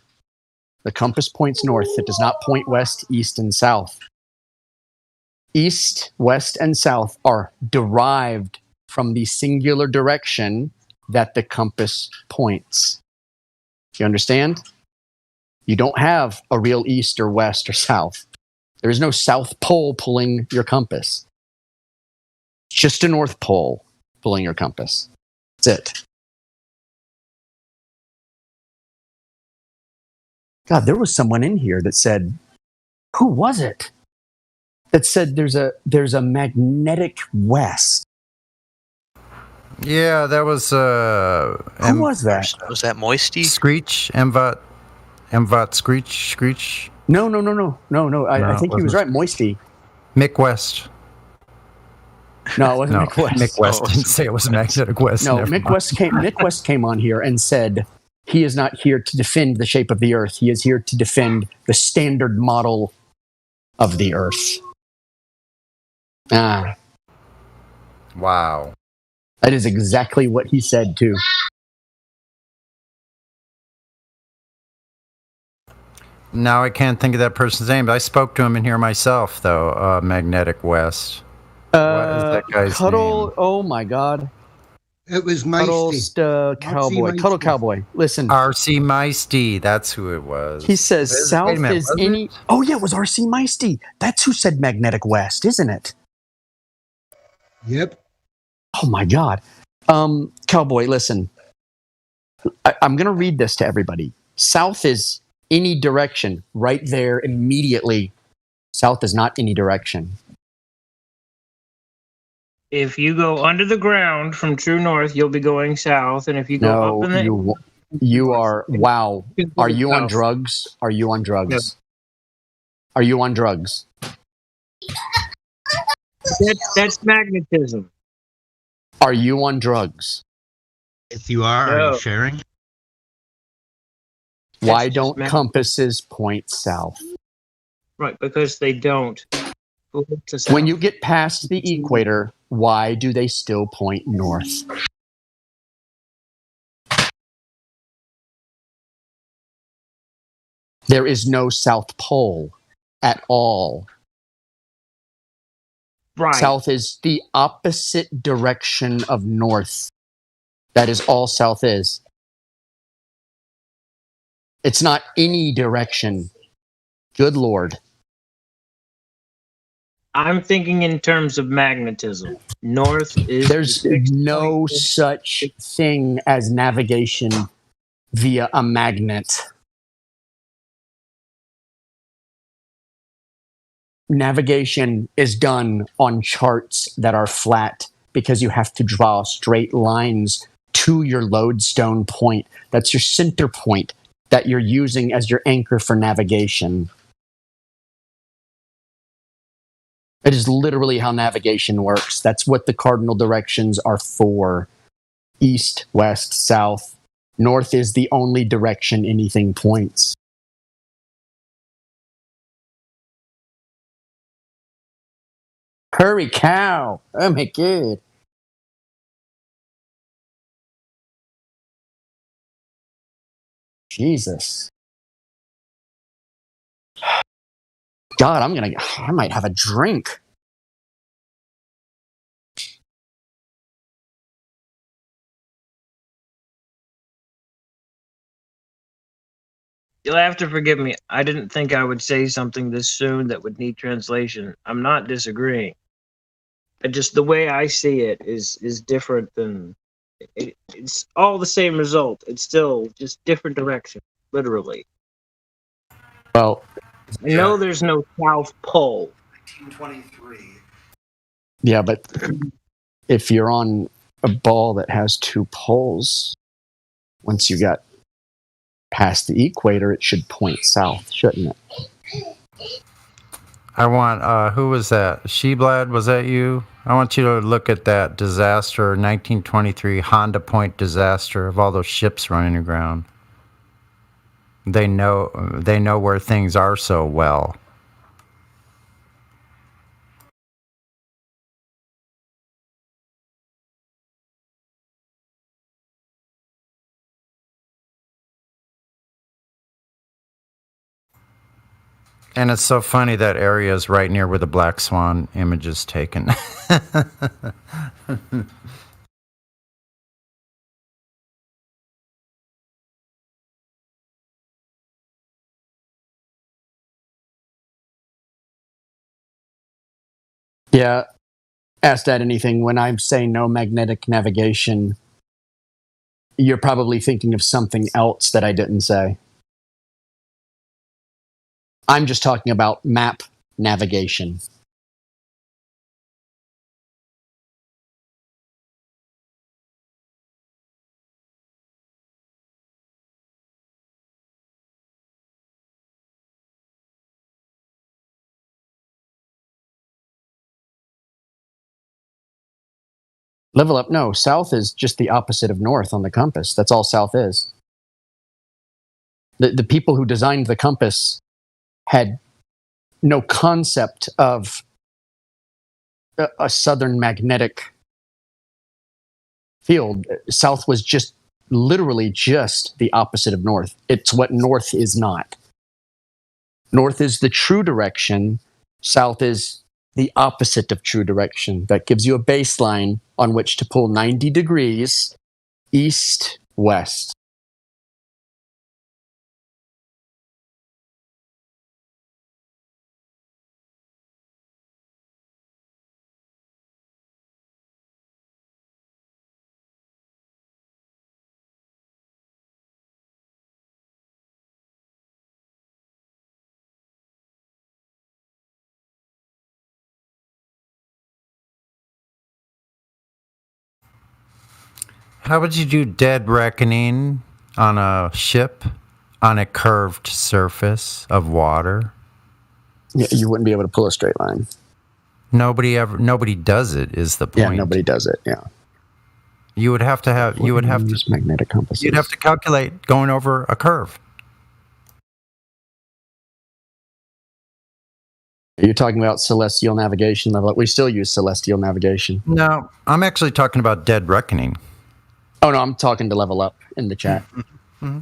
The compass points north. It does not point west, east, and south. East, west, and south are derived from the singular direction that the compass points. Do you understand? You don't have a real east or west or south. There is no south pole pulling your compass. It's just a north pole pulling your compass. That's it. God, there was someone in here that said, who was it? That said there's a magnetic west. Yeah, that was who was that? Was that Moisty? Screech, MVOT Screech. No. I think he was right. Moisty. Mick West. No, it wasn't Mick West. Mick West didn't say it was Magnetic West. No, Mick West came on here and said he is not here to defend the shape of the Earth. He is here to defend the standard model of the Earth. Wow. That is exactly what he said, too. Now I can't think of that person's name, but I spoke to him in here myself, though. Magnetic West. What is that guy's name? Oh, my God. It was Meisty. Cuddle Cowboy. Listen. R.C. Meisty. That's who it was. He says south is any... Oh, yeah, it was R.C. Meisty. That's who said Magnetic West, isn't it? Yep. Oh, my God. Cowboy, listen. I'm going to read this to everybody. South is any direction. Right there, immediately. South is not any direction. If you go under the ground from true north, you'll be going south. And if you go up in the... You are... Wow. Are you on drugs? Are you on drugs? Are you on drugs? That's magnetism. Are you on drugs? If you are No. you sharing? Why just don't mag- compasses point south? Right, because they don't. Go to south. When you get past the equator, why do they still point north? There is no South Pole at all. Right. South is the opposite direction of north. That is all south is. It's not any direction. Good Lord. I'm thinking in terms of magnetism. North is There's no such thing as navigation via a magnet. Navigation is done on charts that are flat because you have to draw straight lines to your lodestone point. That's your center point that you're using as your anchor for navigation. It is literally how navigation works. That's what the cardinal directions are for. East, west, south. North is the only direction anything points. Hurry, cow. Oh my god. Jesus. God, I might have a drink. You'll have to forgive me. I didn't think I would say something this soon that would need translation. I'm not disagreeing. Just the way I see it is different than it's all the same result. It's still just different direction, literally. Well, I know there's no South Pole. 1923. Yeah, but if you're on a ball that has two poles, once you got past the equator, it should point south, shouldn't it? I want, who was that? Sheblad, was that you? I want you to look at that disaster, 1923 Honda Point disaster of all those ships running aground. They know where things are so well. And it's so funny that area is right near where the Black Swan image is taken. Yeah. Ask that anything. When I say no magnetic navigation, you're probably thinking of something else that I didn't say. I'm just talking about map navigation. Level up? No, south is just the opposite of north on the compass. That's all south is. The people who designed the compass had no concept of a southern magnetic field. South was just literally just the opposite of north. It's what north is not. North is the true direction. South is the opposite of true direction. That gives you a baseline on which to pull 90 degrees east, west. How would you do dead reckoning on a ship on a curved surface of water? Yeah, you wouldn't be able to pull a straight line. Nobody does it is the point. Yeah, nobody does it. Yeah. You would have to use magnetic compasses. You'd have to calculate going over a curve. You're talking about celestial navigation level. We still use celestial navigation. No, I'm actually talking about Dead Reckoning. Oh no, I'm talking to level up in the chat. Mm-hmm.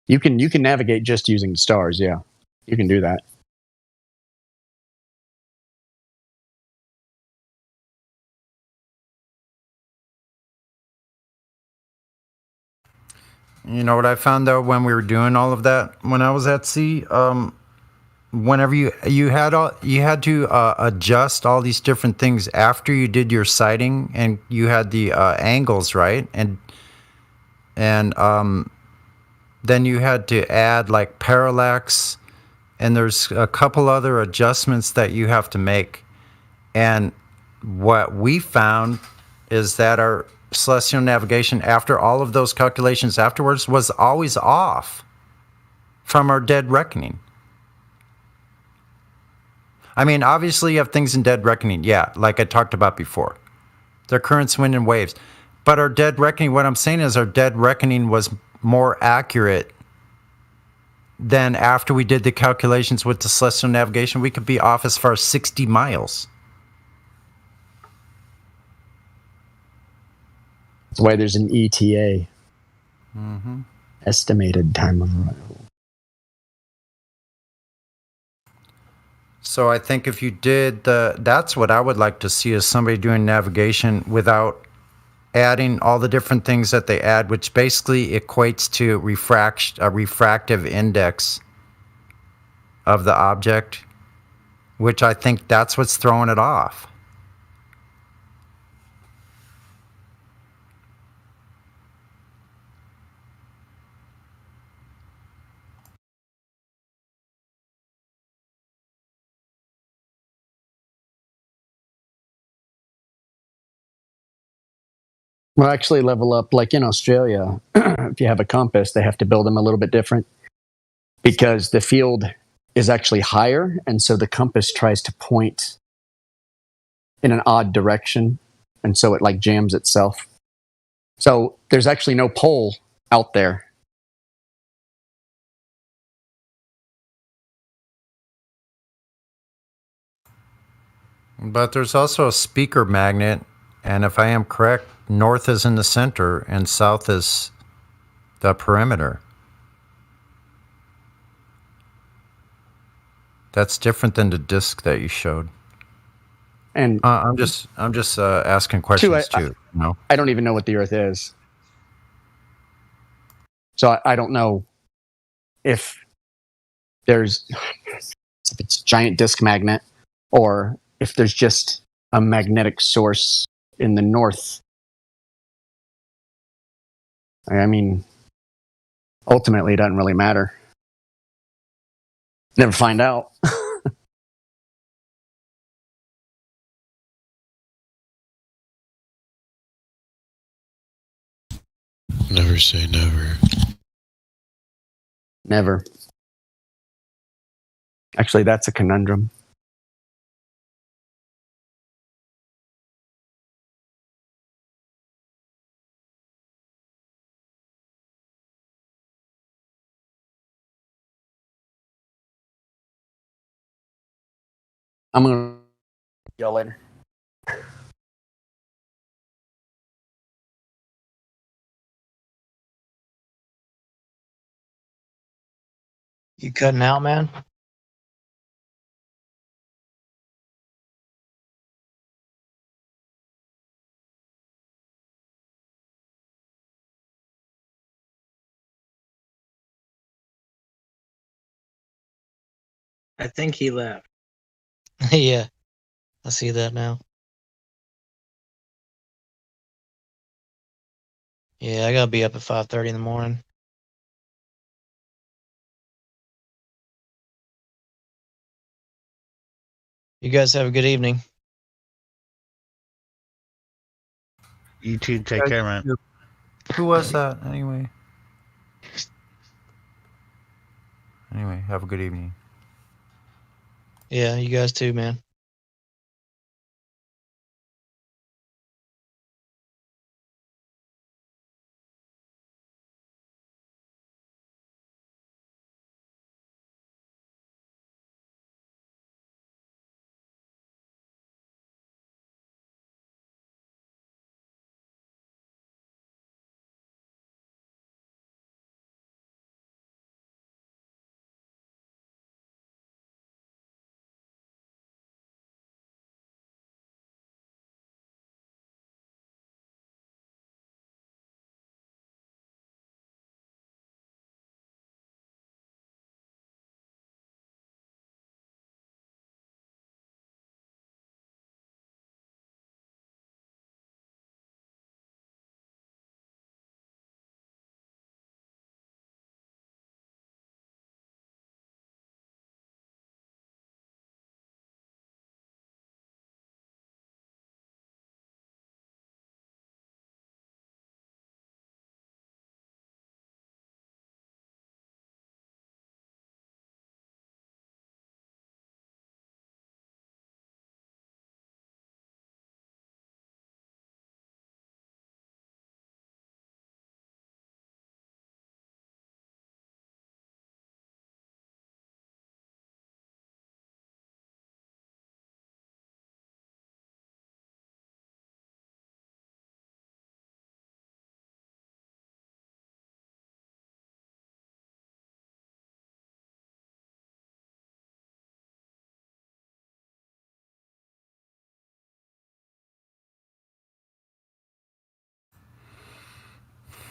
You can navigate just using the stars. Yeah, you can do that. You know what I found though when we were doing all of that when I was at sea, whenever you had to adjust all these different things after you did your sighting and you had the angles right and then you had to add like parallax and there's a couple other adjustments that you have to make. And what we found is that our celestial navigation after all of those calculations afterwards was always off from our Dead Reckoning. I mean, obviously you have things in Dead Reckoning, yeah, like I talked about before. They're currents, wind, and waves. But our Dead Reckoning, what I'm saying is our Dead Reckoning was more accurate than after we did the calculations with the celestial navigation. We could be off as far as 60 miles. That's why there's an ETA. Mm-hmm. Estimated time of arrival. So I think if you did that's what I would like to see is somebody doing navigation without adding all the different things that they add, which basically equates to a refractive index of the object, which I think that's what's throwing it off. Well, actually, level up like in Australia. If you have a compass, they have to build them a little bit different because the field is actually higher, and so the compass tries to point in an odd direction, and so it like jams itself. So there's actually no pole out there. But there's also a speaker magnet, and if I am correct, north is in the center and south is the perimeter. That's different than the disc that you showed. And I'm just asking questions too. No, I don't even know what the Earth is, so I don't know if it's a giant disk magnet or if there's just a magnetic source in the north. I mean, ultimately, it doesn't really matter. Never find out. Never say never. Never. Actually, that's a conundrum. I'm gonna y'all later. You cutting out, man? I think he left. Yeah, I see that now. Yeah, I gotta be up at 5:30 in the morning. You guys have a good evening. You too. Take care, man. Who was that anyway? Anyway, have a good evening. Yeah, you guys too, man.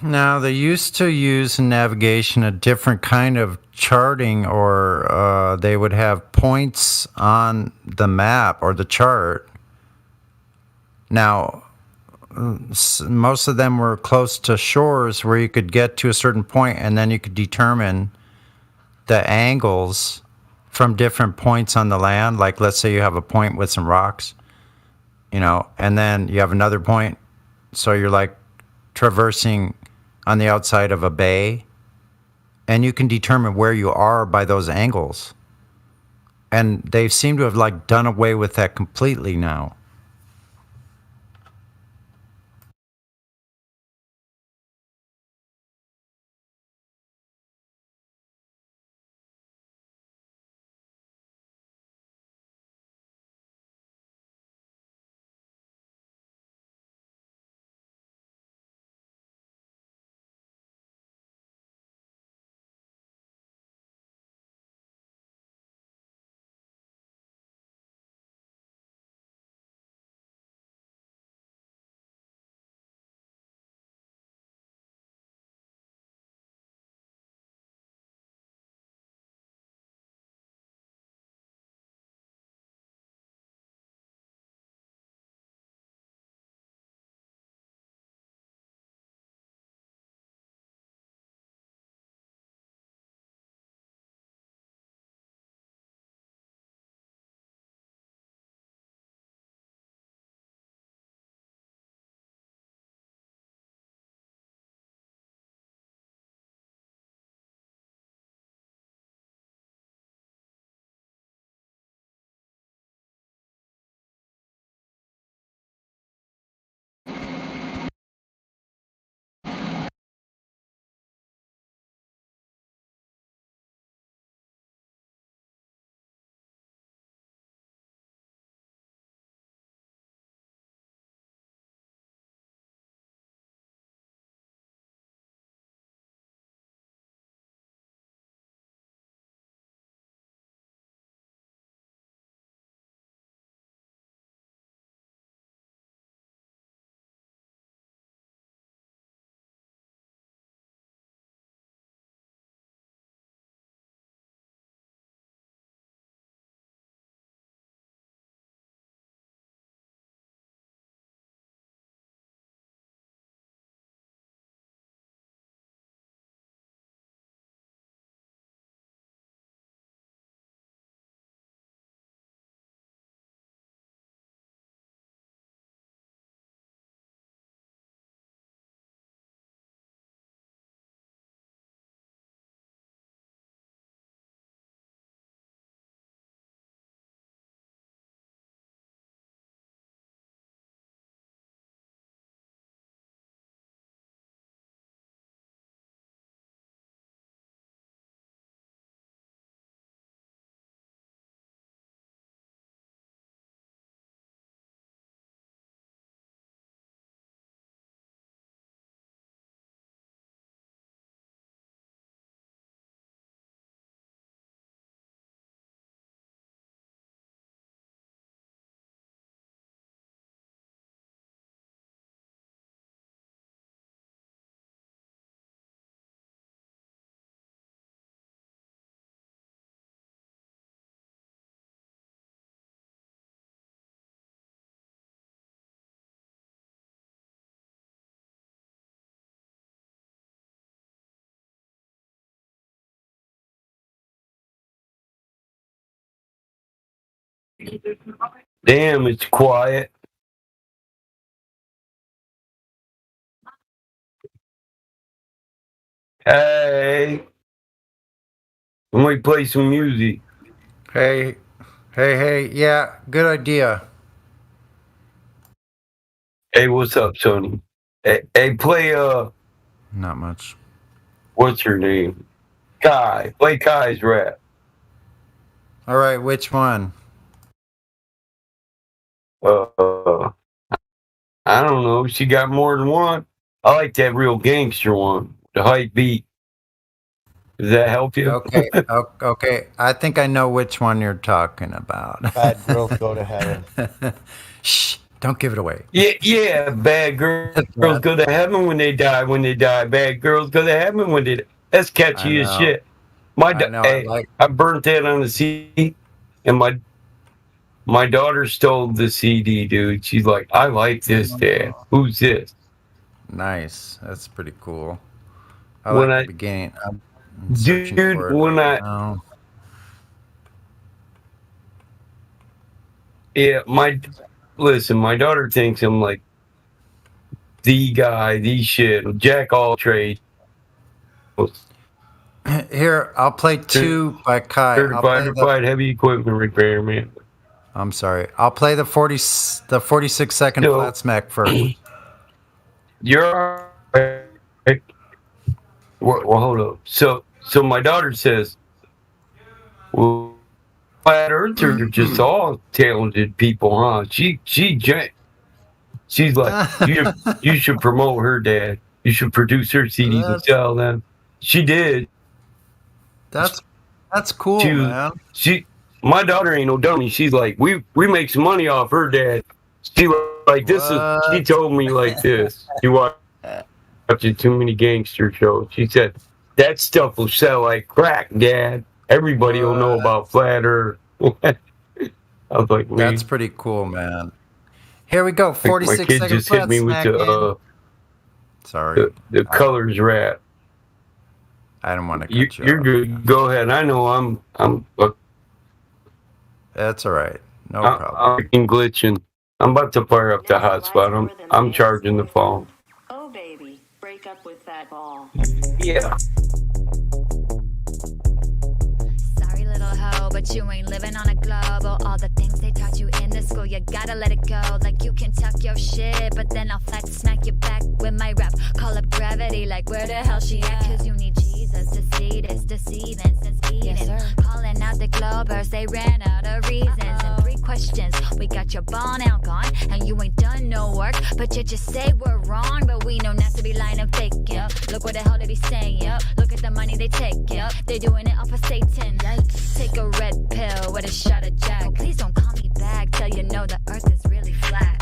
Now, they used to use in navigation a different kind of charting, or they would have points on the map or the chart. Now, most of them were close to shores where you could get to a certain point and then you could determine the angles from different points on the land. Like, let's say you have a point with some rocks, and then you have another point. So you're like traversing on the outside of a bay, and you can determine where you are by those angles. And they seem to have like done away with that completely now. Damn, it's quiet. Hey, let me play some music. Hey, yeah, good idea. Hey, what's up, Sonny? Hey, play Not much. what's her name? Kai. Play Kai's rap. All right, which one? I don't know. She got more than one. I like that real gangster one. The hype beat. Does that help you? Okay, okay. I think I know which one you're talking about. Bad girls go to heaven. Shh, don't give it away. Yeah. Bad girls go to heaven when they die. When they die, bad girls go to heaven when they die. That's catchy as shit. I burnt that on the CD, and my daughter stole the CD, dude. She's like, I like this, Dad. Who's this? Nice. That's pretty cool. I When like I- the beginning. Dude, when my daughter thinks I'm like the guy, the shit, jack all trades. Here, I'll play two by Kai. I'll play Certified heavy equipment repairman. I'm sorry. I'll play the 46-second flat smack first. You're right. Well, hold up. So my daughter says, well, flat earthers are just all talented people, huh? She's like, you should promote her, Dad. You should produce her CDs and sell them. She did. That's cool, man. My daughter ain't no dummy. She's like, we make some money off her, Dad. She like this is. She told me like this. She watched too many gangster shows. She said that stuff will sell like crack, Dad. Everybody will know about flat Earth. I was like, man. That's pretty cool, man. Here we go. My 46 kid second just hit flat me with smack. the Sorry. the colors rap. I don't want to cut you You're off. good. Go ahead. I know I'm That's all right. No problem. I'm freaking glitching. I'm about to fire up the hotspot. I'm charging the phone. Oh, baby, break up with that ball. Yeah. Sorry, little hoe, but you ain't living on a globe. Oh, all the things they taught you in the school, you gotta let it go. Like you can talk your shit, but then I'll flat smack you back with my rap. Call up gravity, like where the hell she at? Cause you need Jesus to see this deceiving since beating. Calling out the Globers, they ran out of reasons. And 3 questions, we got your ball now gone, and you ain't done no work, but you just say we're wrong. But we know not to be lying and faking. Look what the hell they be saying. Look at the money they taking. They're doing it off of Satan. Take a red pill with a shot of Jack. Oh, please don't call me back till you know the earth is really flat.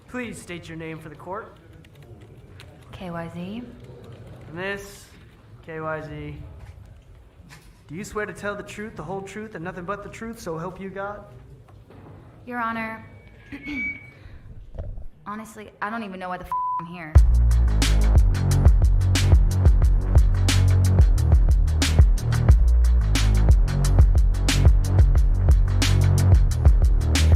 Please state your name for the court. KYZ. Miss KYZ. Do you swear to tell the truth, the whole truth, and nothing but the truth, so help you God? Your Honor, honestly, I don't even know why the I'm here.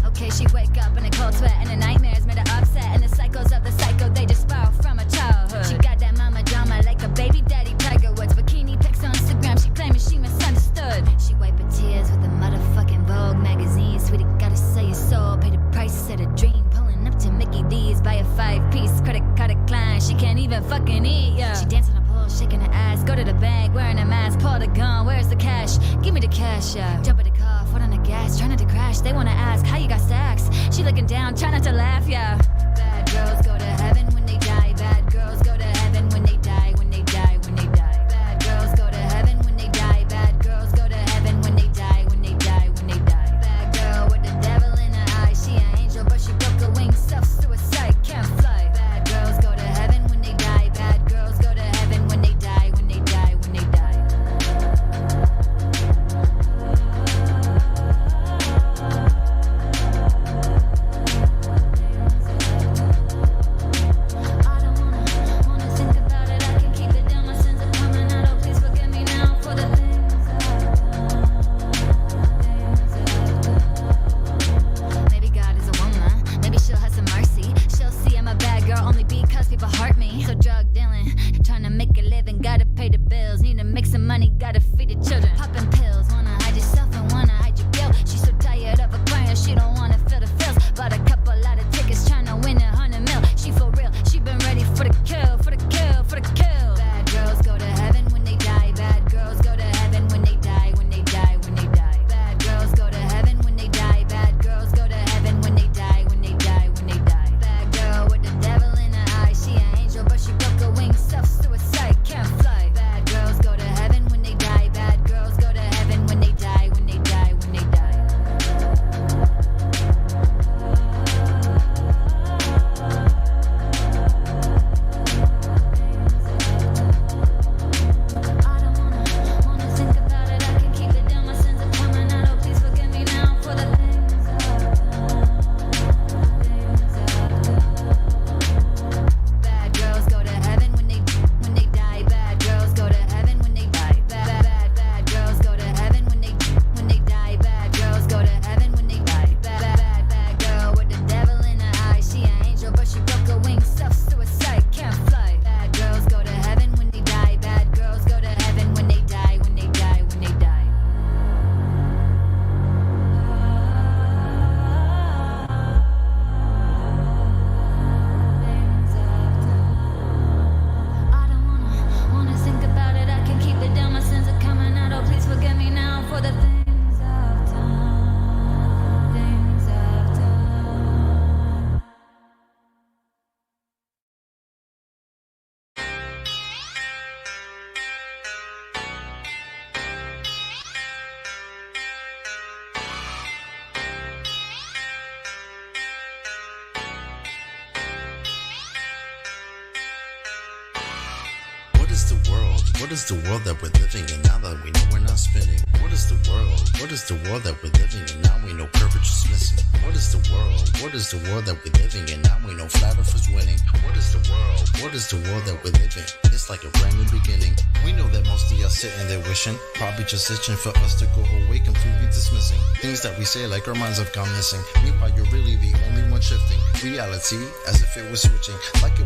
Okay, she wake up in a cold sweat and the nightmares made her upset, and the cycles of the psycho, they just spiral from her childhood. She got that mama drama like a baby daddy Tiger Woods. Bikini pics on Instagram, she claiming she misunderstood. She wiped her tears with a motherfucking Vogue magazine. Sweetie, gotta sell your soul, pay the price of the dream. Pulling up to Mickey D's, buy a 5-piece credit card even fucking eat, yeah. She dance on a pole, shaking her ass. Go to the bank, wearing a mask, pull the gun. Where's the cash? Give me the cash, yeah. Jump in the car, foot on the gas, trying not to crash. They wanna ask how you got stacks. She looking down, try not to laugh, yeah. Bad girls go to heaven when they die. Bad girls go to heaven when they die. When they die, when they die. Bad girls go to heaven when they die. Bad girls go to heaven when they die. When they die, when they die. Bad girl with the devil in her eye. She an angel, but she broke her wings. Self-suicide, can't fly. Bad girls go to heaven when they die. Bad girls go to heaven when they die. When they die, when they die. Maybe God is a woman. Maybe she'll have some mercy. She'll see I'm a bad girl only because people hurt me. So drug dealing, trying to make a living, gotta pay the bills. Need to make some money, gotta feed the children. Popping pills, wanna hide yourself and wanna hide your guilt. She's so tired of acquiring, she don't wanna feel the feels. Bought a couple lot of tickets, trying to win 100 mil. She for real, she been ready for the kill, for the kill, for the kill. Bad girls go to heaven when they die. Bad girls go to heaven when they die. When they die, when they die. Bad girls go to heaven when they die. Bad girls go to heaven when they die. When they die, when they die. Bad girl with the devil in her eye. She an angel, but she broke her wings. Self-suicide, can't fly. Bad girls go to heaven when they die. Bad girls go to heaven when they die. When they die, when they die. Bad girls go to heaven when they die. Bad girls go to heaven when they die. Bad girls go to heaven when they die. Bad girls go to heaven when they die. Bad girl with the devil in her eye. She an angel, but she broke her wings. Self-suicide, can't fly. Bad girls go to heaven when they die. Bad girls go to heaven when they die. When they die, when they die. Wanna think about it, I can keep it down. My sins are coming out. Oh, please forgive me now for the things I've done. Things I've done. What is the world? What is the world that we're living in now that we know we're not spinning? What is the world? What is the world that we're living in now we know courage is missing? What is the world? What is the world that we're living in now we know flat earth is winning? What is the world? What is the world that we're living? It's like a brand new beginning. We know that most of y'all sitting there wishing, probably just itching for us to go away, completely dismissing things that we say like our minds have gone missing. Meanwhile, you're really the only one shifting reality as if it was switching, like it